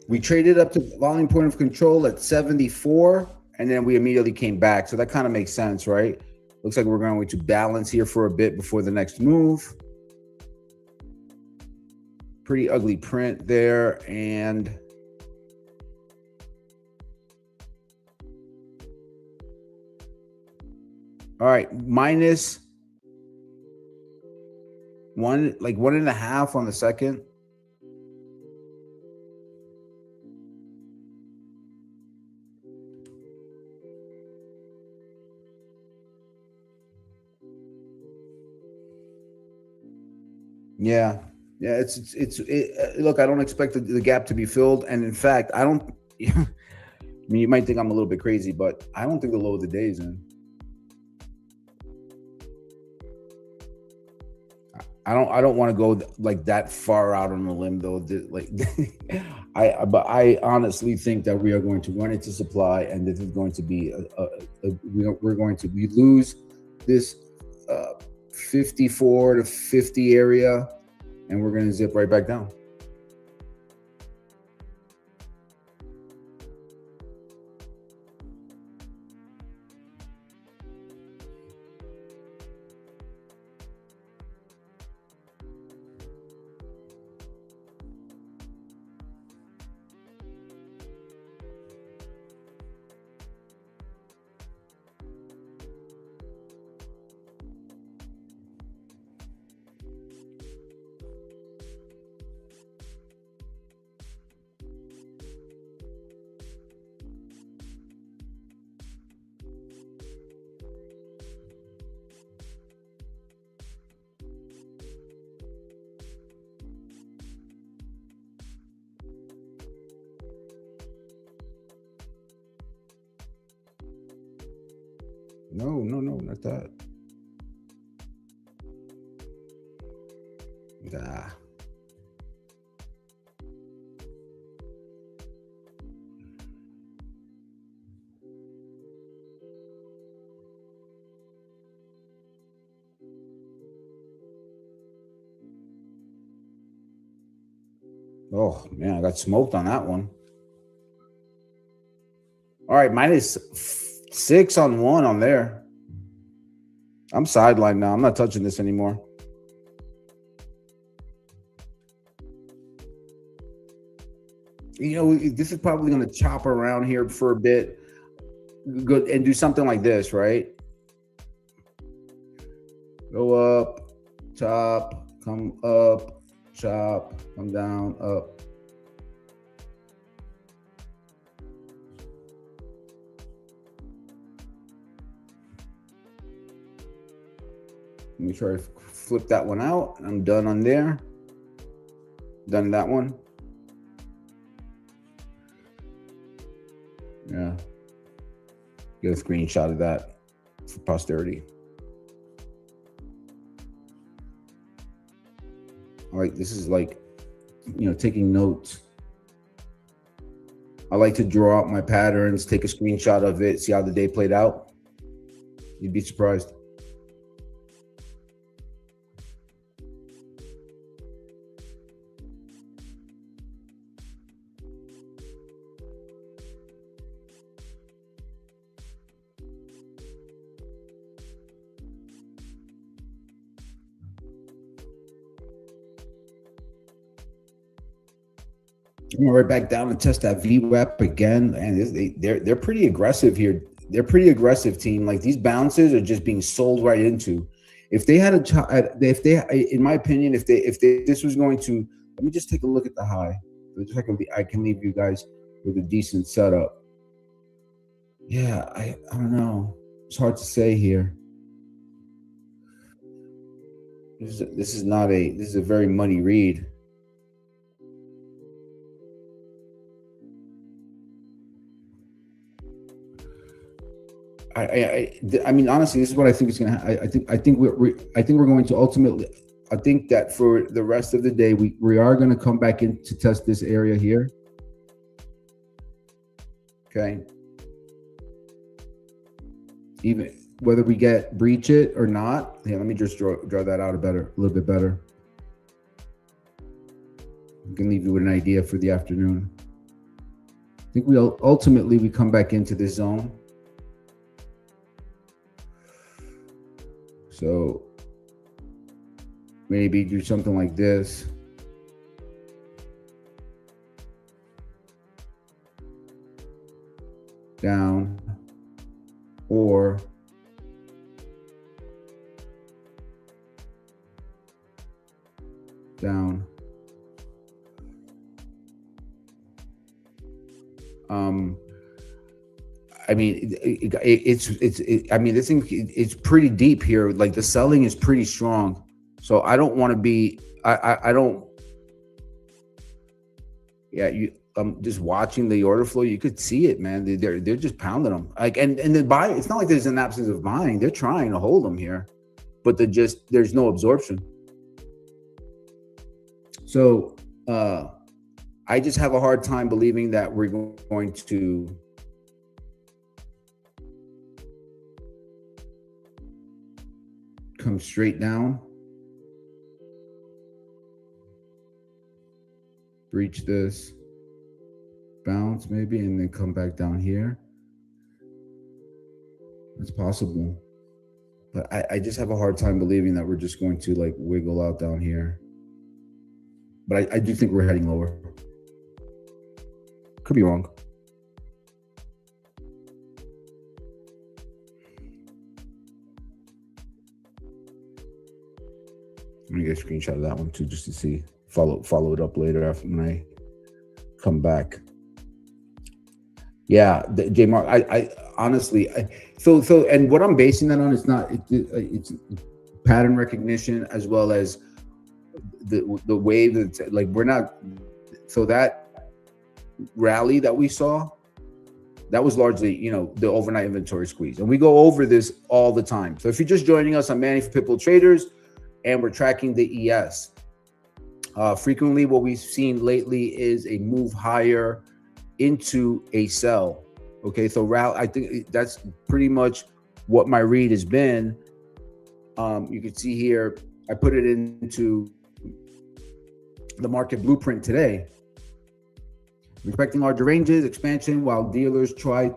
We traded up to volume point of control at 74, and then we immediately came back. So that kind of makes sense, right? Looks like we're going to balance here for a bit before the next move. Pretty ugly print there. And all right, minus 1.5 on the second. Yeah, look, I don't expect the gap to be filled, and in fact, I don't. I mean, you might think I'm a little bit crazy, but I don't think the low of the day is in. I don't want to go like that far out on the limb though. Like, but I honestly think that we are going to run into supply, and this is going to be we lose this 54 to 50 area, and we're going to zip right back down. No, not that. Nah. Oh man, I got smoked on that one. All right, minus 6 on 1 on there. I'm sidelined now. I'm not touching this anymore. This is probably going to chop around here for a bit. Go and do something like this, right? Go up, chop, come up, chop, come down, up. Let me try to flip that one out. I'm done on there. Done that one. Yeah. Get a screenshot of that for posterity. All right, this is like, taking notes. I like to draw out my patterns, take a screenshot of it, see how the day played out. You'd be surprised. I'm right back down and test that VWAP again, and they're pretty aggressive here. They're pretty aggressive team. Like these bounces are just being sold right into. If they had in my opinion, if this was going to, let me just take a look at the high. I can leave you guys with a decent setup. Yeah, I don't know. It's hard to say here. This is a very muddy read. I mean, honestly, this is what I think is going to. I think we're going to ultimately. I think that for the rest of the day, we are going to come back in to test this area here. Okay. Even whether we breach it or not. Yeah, let me just draw that out a little bit better. I can leave you with an idea for the afternoon. I think ultimately we come back into this zone. So maybe do something like this. Down or down. I mean, this thing, it's pretty deep here. Like the selling is pretty strong. So I don't want to be, I don't, yeah, I'm just watching the order flow. You could see it, man. They're just pounding them. Like, and the buy, it's not like there's an absence of buying. They're trying to hold them here, but there's no absorption. So, I just have a hard time believing that we're going to come straight down, breach this, bounce maybe, and then come back down here. It's possible, but I just have a hard time believing that we're just going to like wiggle out down here. But I do think we're heading lower. Could be wrong. Let me get a screenshot of that one too, just to see. Follow it up later after when I come back. Yeah, J Mark. I honestly, so, and what I'm basing that on is it's pattern recognition as well as the way that, like, we're not. So that rally that we saw, that was largely, the overnight inventory squeeze, and we go over this all the time. So if you're just joining us, I'm Manny for Pitbull Traders, and we're tracking the ES. Frequently, what we've seen lately is a move higher into a sell. Okay, so I think that's pretty much what my read has been. You can see here, I put it into the market blueprint today. Respecting larger ranges, expansion, while dealers try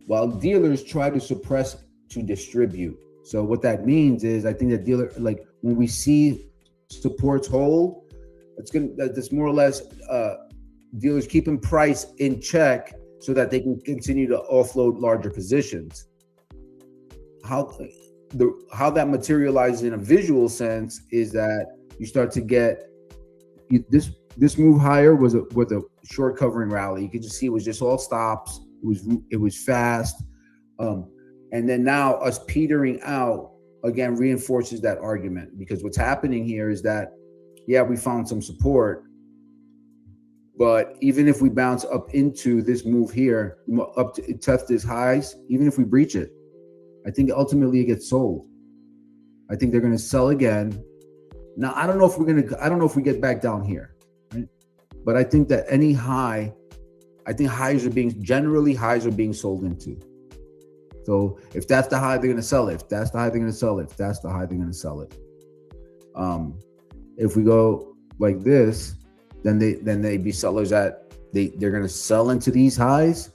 to suppress to distribute. So what that means is, I think that like when we see supports hold, that's more or less dealers keeping price in check so that they can continue to offload larger positions. How that materializes in a visual sense is that you start to get this move higher was a short covering rally. You could just see it was just all stops. It was fast, and then now us petering out again reinforces that argument, because what's happening here is that we found some support, but even if we bounce up into this move here, up to test its highs, even if we breach it, I think ultimately it gets sold. I think they're going to sell again. Now I don't know if we get back down here, right? But I think that any high, I think highs are being sold into. So if that's the high, they're going to sell it. If that's the high, they're going to sell it. If that's the high, they're going to sell it. If we go like this, then they be sellers they're going to sell into these highs,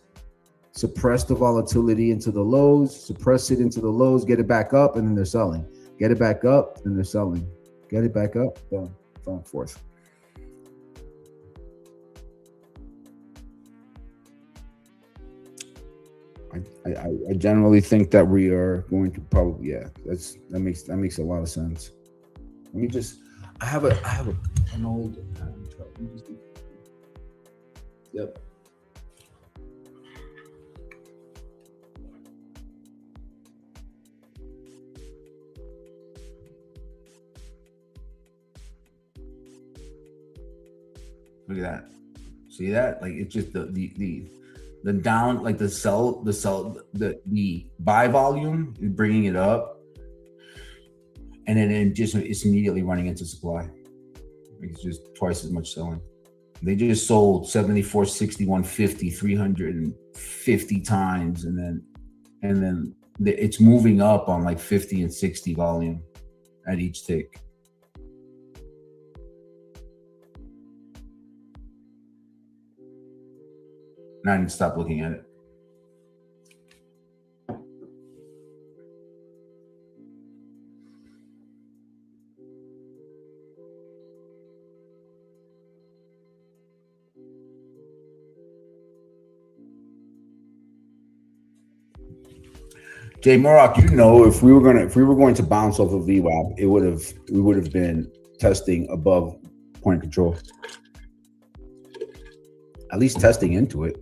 suppress the volatility into the lows, suppress it into the lows, get it back up, and then they're selling. Get it back up, and they're selling. Get it back up, boom, so on and forth. I generally think that we are going to probably, that makes a lot of sense. Let me just, I have an old chart. Yep. Look at that. See that? Like it's just the down, like the buy volume is bringing it up, and then it's immediately running into supply. It's just twice as much selling. They just sold 74, 60, 150, 350 times, and then it's moving up on like 50 and 60 volume at each tick. Now I need to stop looking at it. Jay Murdoch, if we were going to bounce off of VWAP, we would have been testing above point control. At least testing into it.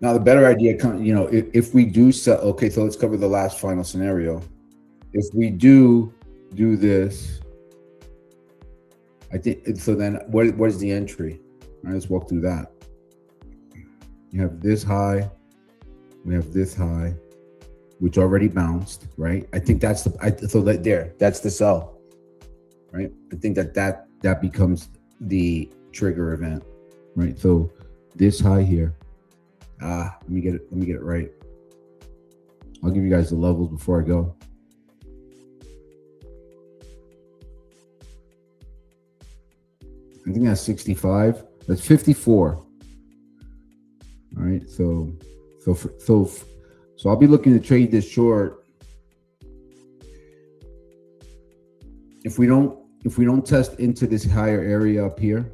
Now the better idea, if we do sell, okay, so let's cover the last final scenario. If we do this, I think, so then what is the entry? All right, let's walk through that. You have this high, we have this high, which already bounced, right? I think that's that's the sell, right? I think that becomes the trigger event, right? So this high here, let me get it right. I'll give you guys the levels before I go. I think that's 65. That's 54. All right, so I'll be looking to trade this short. If we don't test into this higher area up here,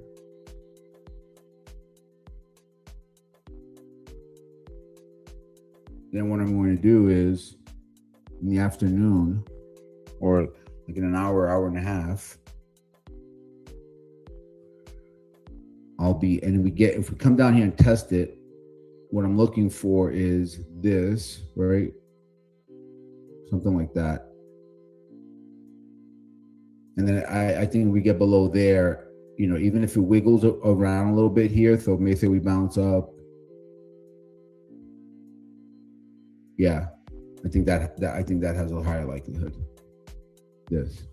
then what I'm going to do is in the afternoon, or like in an hour and a half, if we come down here and test it, what I'm looking for is this, right? Something like that. And then I think we get below there, even if it wiggles around a little bit here, so maybe say we bounce up. Yeah, I think that has a higher likelihood. This.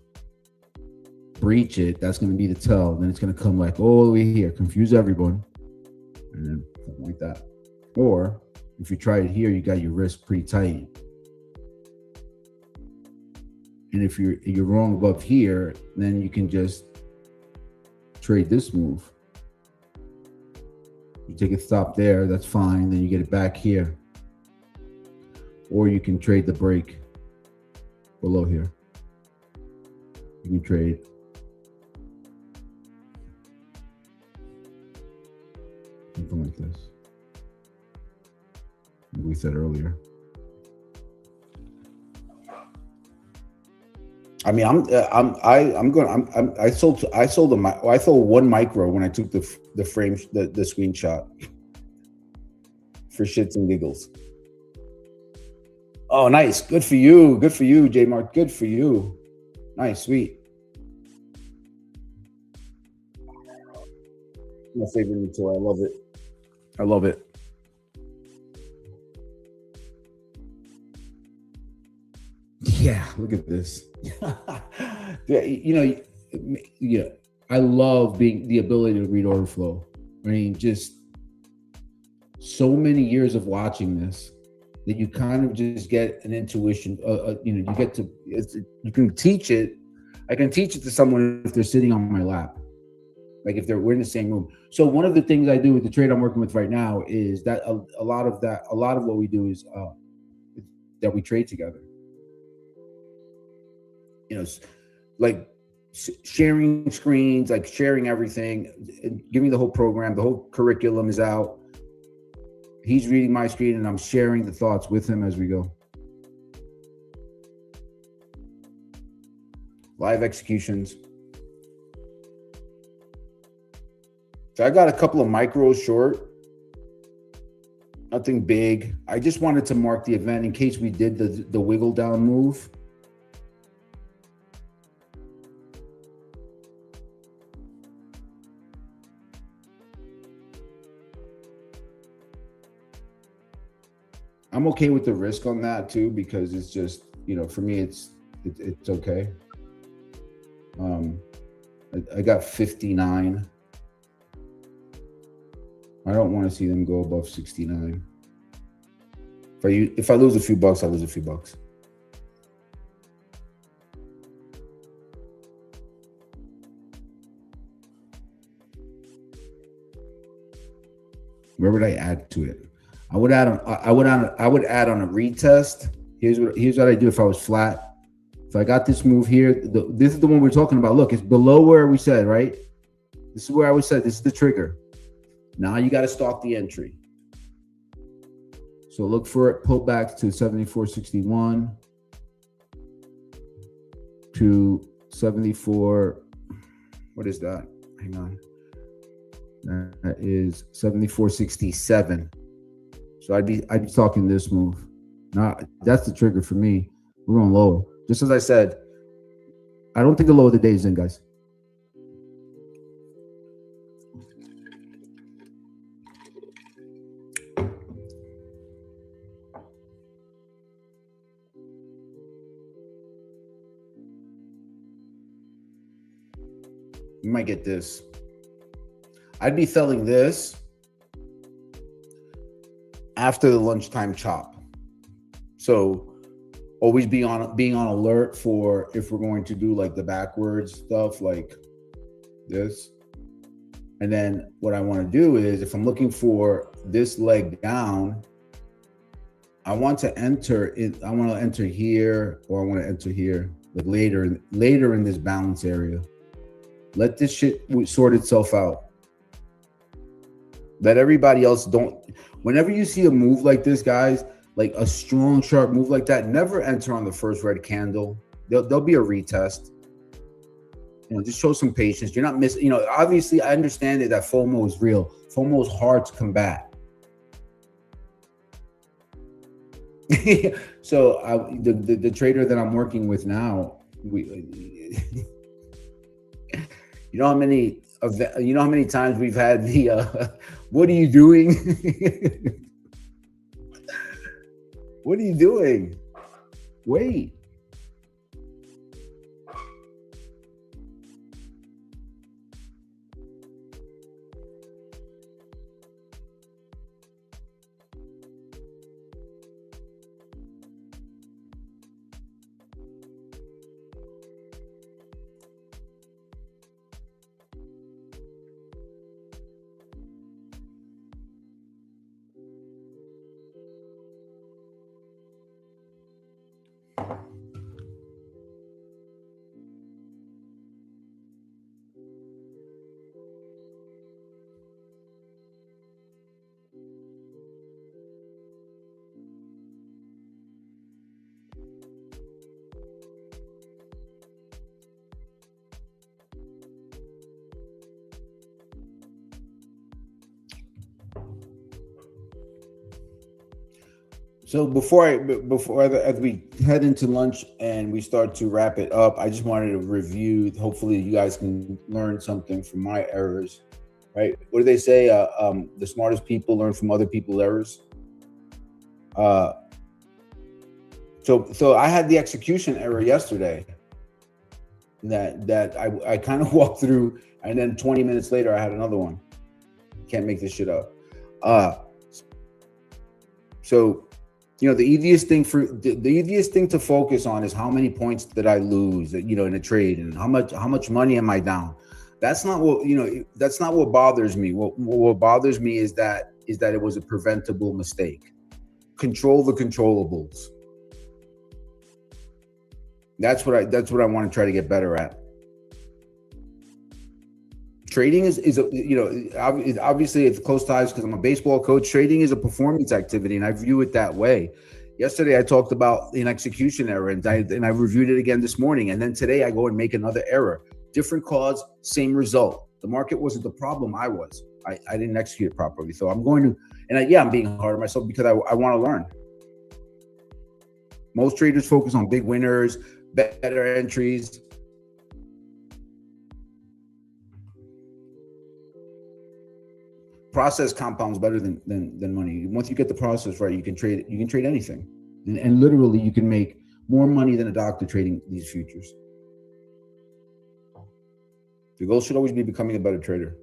Breach it, that's going to be the tell. Then it's going to come like all the way here, confuse everyone, and then something like that. Or if you try it here, you got your wrist pretty tight. And if you're wrong above here, then you can just trade this move. You take a stop there, that's fine. Then you get it back here. or you can trade the break below here. You can trade. Something like this. Like we said earlier. I mean, I sold one micro when I took the frame, the screenshot for shits and giggles. Oh, nice. Good for you. Good for you, J Mark. Good for you. Nice, sweet. My favorite new toy. I love it. I love it. Yeah, look at this. Yeah, I love the ability to read order flow. I mean, just so many years of watching this that you kind of just get an intuition. You can teach it. I can teach it to someone if they're sitting on my lap, like if we're in the same room. So one of the things I do with the trade I'm working with right now is that a lot of what we do is that we trade together. Like sharing screens, like sharing everything, and giving the whole program. The whole curriculum is out. He's reading my screen, and I'm sharing the thoughts with him as we go. Live executions. So I got a couple of micros short. Nothing big. I just wanted to mark the event in case we did the wiggle down move. I'm okay with the risk on that too, because it's just, for me, it's okay. I got 59. I don't want to see them go above 69. If I lose a few bucks, I lose a few bucks. Where would I add to it? I would add on a retest. Here's what I do if I was flat. If I got this move here, this is the one we're talking about. Look, it's below where we said, right? This is where I was said. This is the trigger. Now you got to stalk the entry. So look for it pull back to 74.61 to 74. What is that? Hang on. That is 74.67. So I'd be talking this move. Now that's the trigger for me. We're going low. Just as I said, I don't think the low of the day is in, guys. You might get this. I'd be selling this after the lunchtime chop. So always being on alert for if we're going to do like the backwards stuff like this. And then what I want to do is, if I'm looking for this leg down, I want to enter it. I want to enter here, or I want to enter here, like later in this balance area. Let this shit sort itself out. Let everybody else don't. Whenever you see a move like this, guys, like a strong, sharp move like that, never enter on the first red candle. There'll be a retest. Just show some patience. You're not missing. Obviously, I understand that FOMO is real. FOMO is hard to combat. So the trader that I'm working with now, you know how many times we've had the what are you doing? What are you doing? Wait. So as we head into lunch and we start to wrap it up, I just wanted to review. Hopefully, you guys can learn something from my errors. Right? What do they say? The smartest people learn from other people's errors. So I had the execution error yesterday. That I kind of walked through, and then 20 minutes later I had another one. Can't make this shit up. So the easiest thing to focus on is how many points did I lose, in a trade, and how much money am I down. That's not what bothers me. What bothers me is that it was a preventable mistake. Control the controllables. That's what I want to try to get better at. Trading is obviously it's close ties because I'm a baseball coach. Trading is a performance activity, and I view it that way. Yesterday I talked about an execution error, and I reviewed it again this morning. And then today I go and make another error. Different cause, same result. The market wasn't the problem. I didn't execute it properly. So I'm going to, I'm being hard on myself because I want to learn. Most traders focus on big winners, better entries. Process compounds better than money. Once you get the process right, you can trade anything, and literally you can make more money than a doctor trading these futures. The goal should always be becoming a better trader.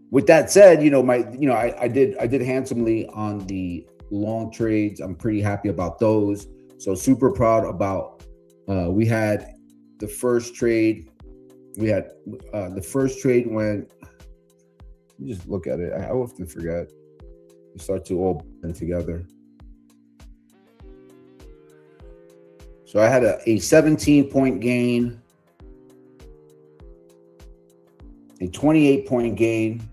With that said, I did handsomely on the long trades. I'm pretty happy about those. So super proud about. We had the first trade. The first trade when. Just look at it. I often forget. We start to all blend together. So I had a 17-point gain, a 28-point gain,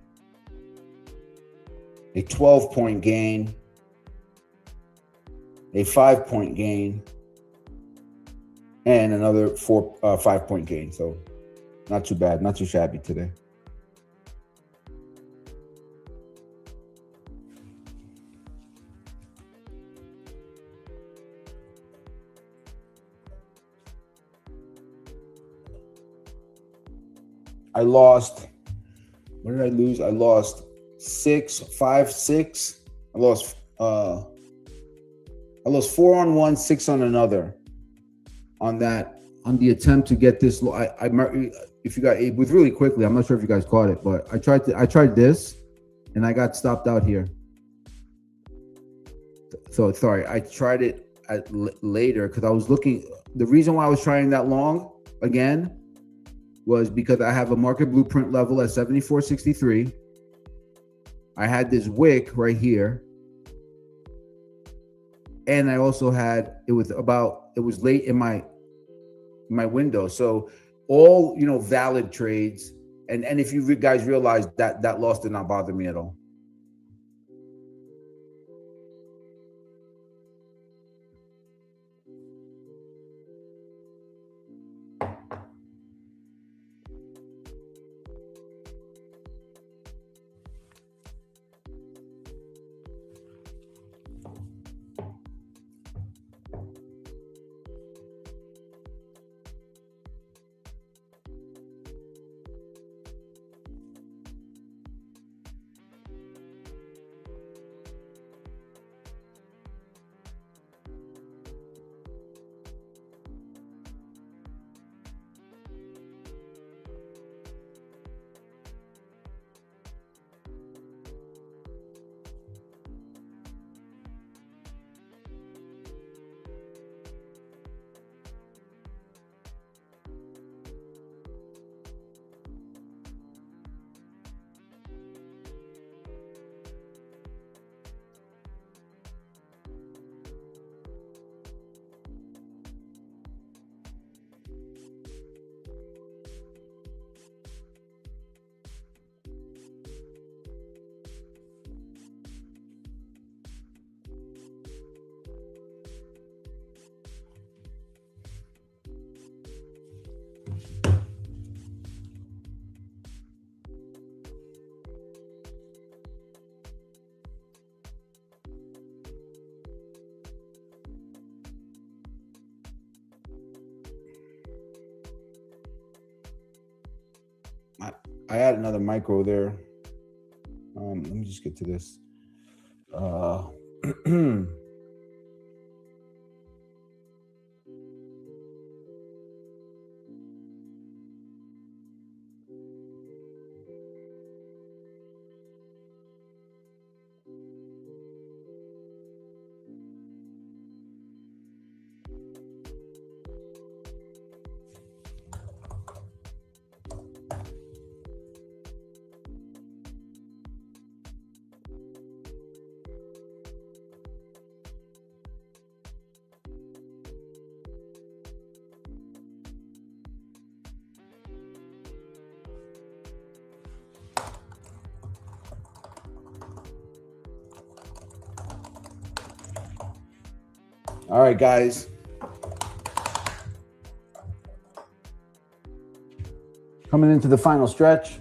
a 12-point gain, a 5-point gain, and another 5-point gain. So not too bad, not too shabby today. I lost. What did I lose? I lost 5, 6. I lost 4 on one, 6 on another. On the attempt to get this. If you got, it was really quickly. I'm not sure if you guys caught it, but I tried this, and I got stopped out here. So sorry, I tried it later because I was looking. The reason why I was trying that long again was because I have a market blueprint level at 74.63. I had this wick right here. And I also had, it was late in my window. So all, valid trades. And if you guys realize that loss did not bother me at all. I had another micro there. Let me just get to this. All right, guys. Coming into the final stretch.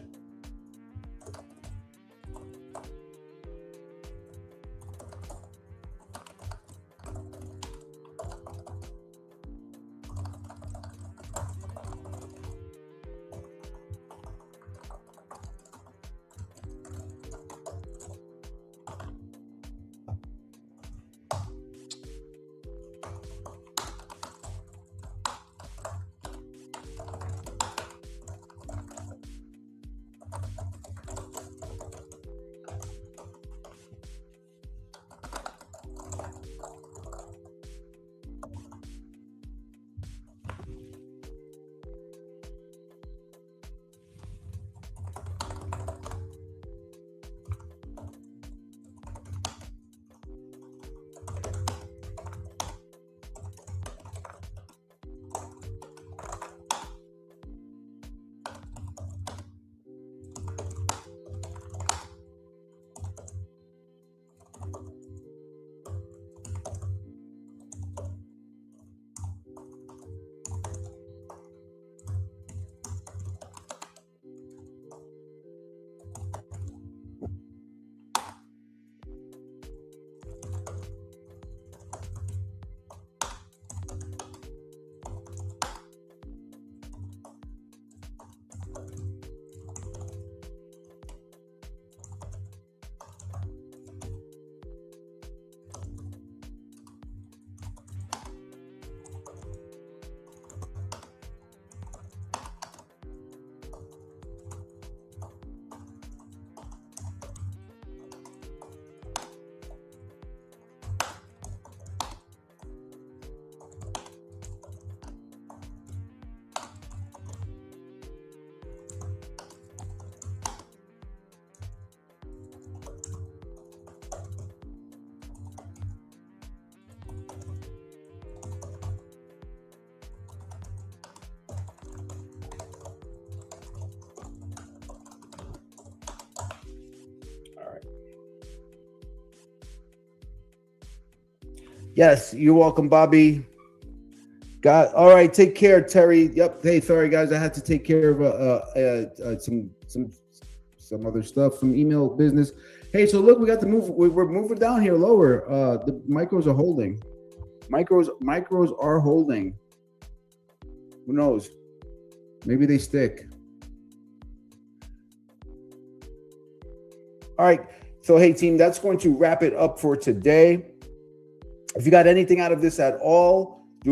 Yes, you're welcome, Bobby. All right, take care, Terry. Yep. Hey, sorry guys, I had to take care of some other stuff, some email business. Hey, so look, we got to move. We're moving down here lower. The micros are holding. Micros are holding. Who knows? Maybe they stick. All right. So hey, team, that's going to wrap it up for today. If you got anything out of this at all, do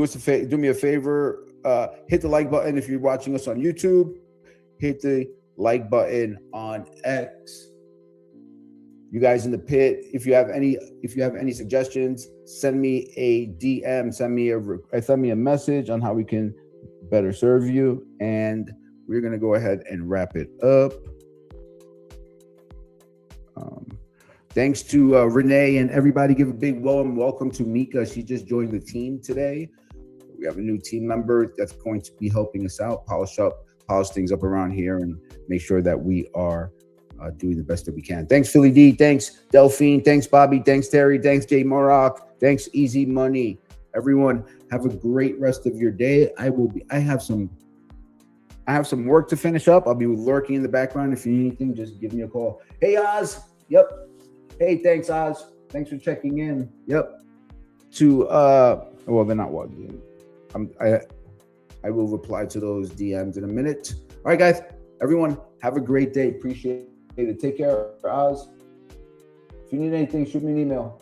me a favor. Hit the like button if you're watching us on YouTube. Hit the like button on X. You guys in the pit, if you have any suggestions, send me a DM. Send me a message on how we can better serve you. And we're gonna go ahead and wrap it up. Thanks to Renee and everybody. Give a big warm welcome to Mika. She just joined the team today. We have a new team member that's going to be helping us out, polish things up around here, and make sure that we are doing the best that we can. Thanks, Philly D. Thanks, Delphine. Thanks, Bobby. Thanks, Terry. Thanks, Jay Morrock. Thanks, Easy Money. Everyone, have a great rest of your day. I have some work to finish up. I'll be lurking in the background. If you need anything, just give me a call. Hey, Oz. Yep. Hey, thanks, Oz. Thanks for checking in. Yep. Well, they're not logged in. I will reply to those DMs in a minute. All right, guys. Everyone, have a great day. Appreciate it. Take care, Oz. If you need anything, shoot me an email.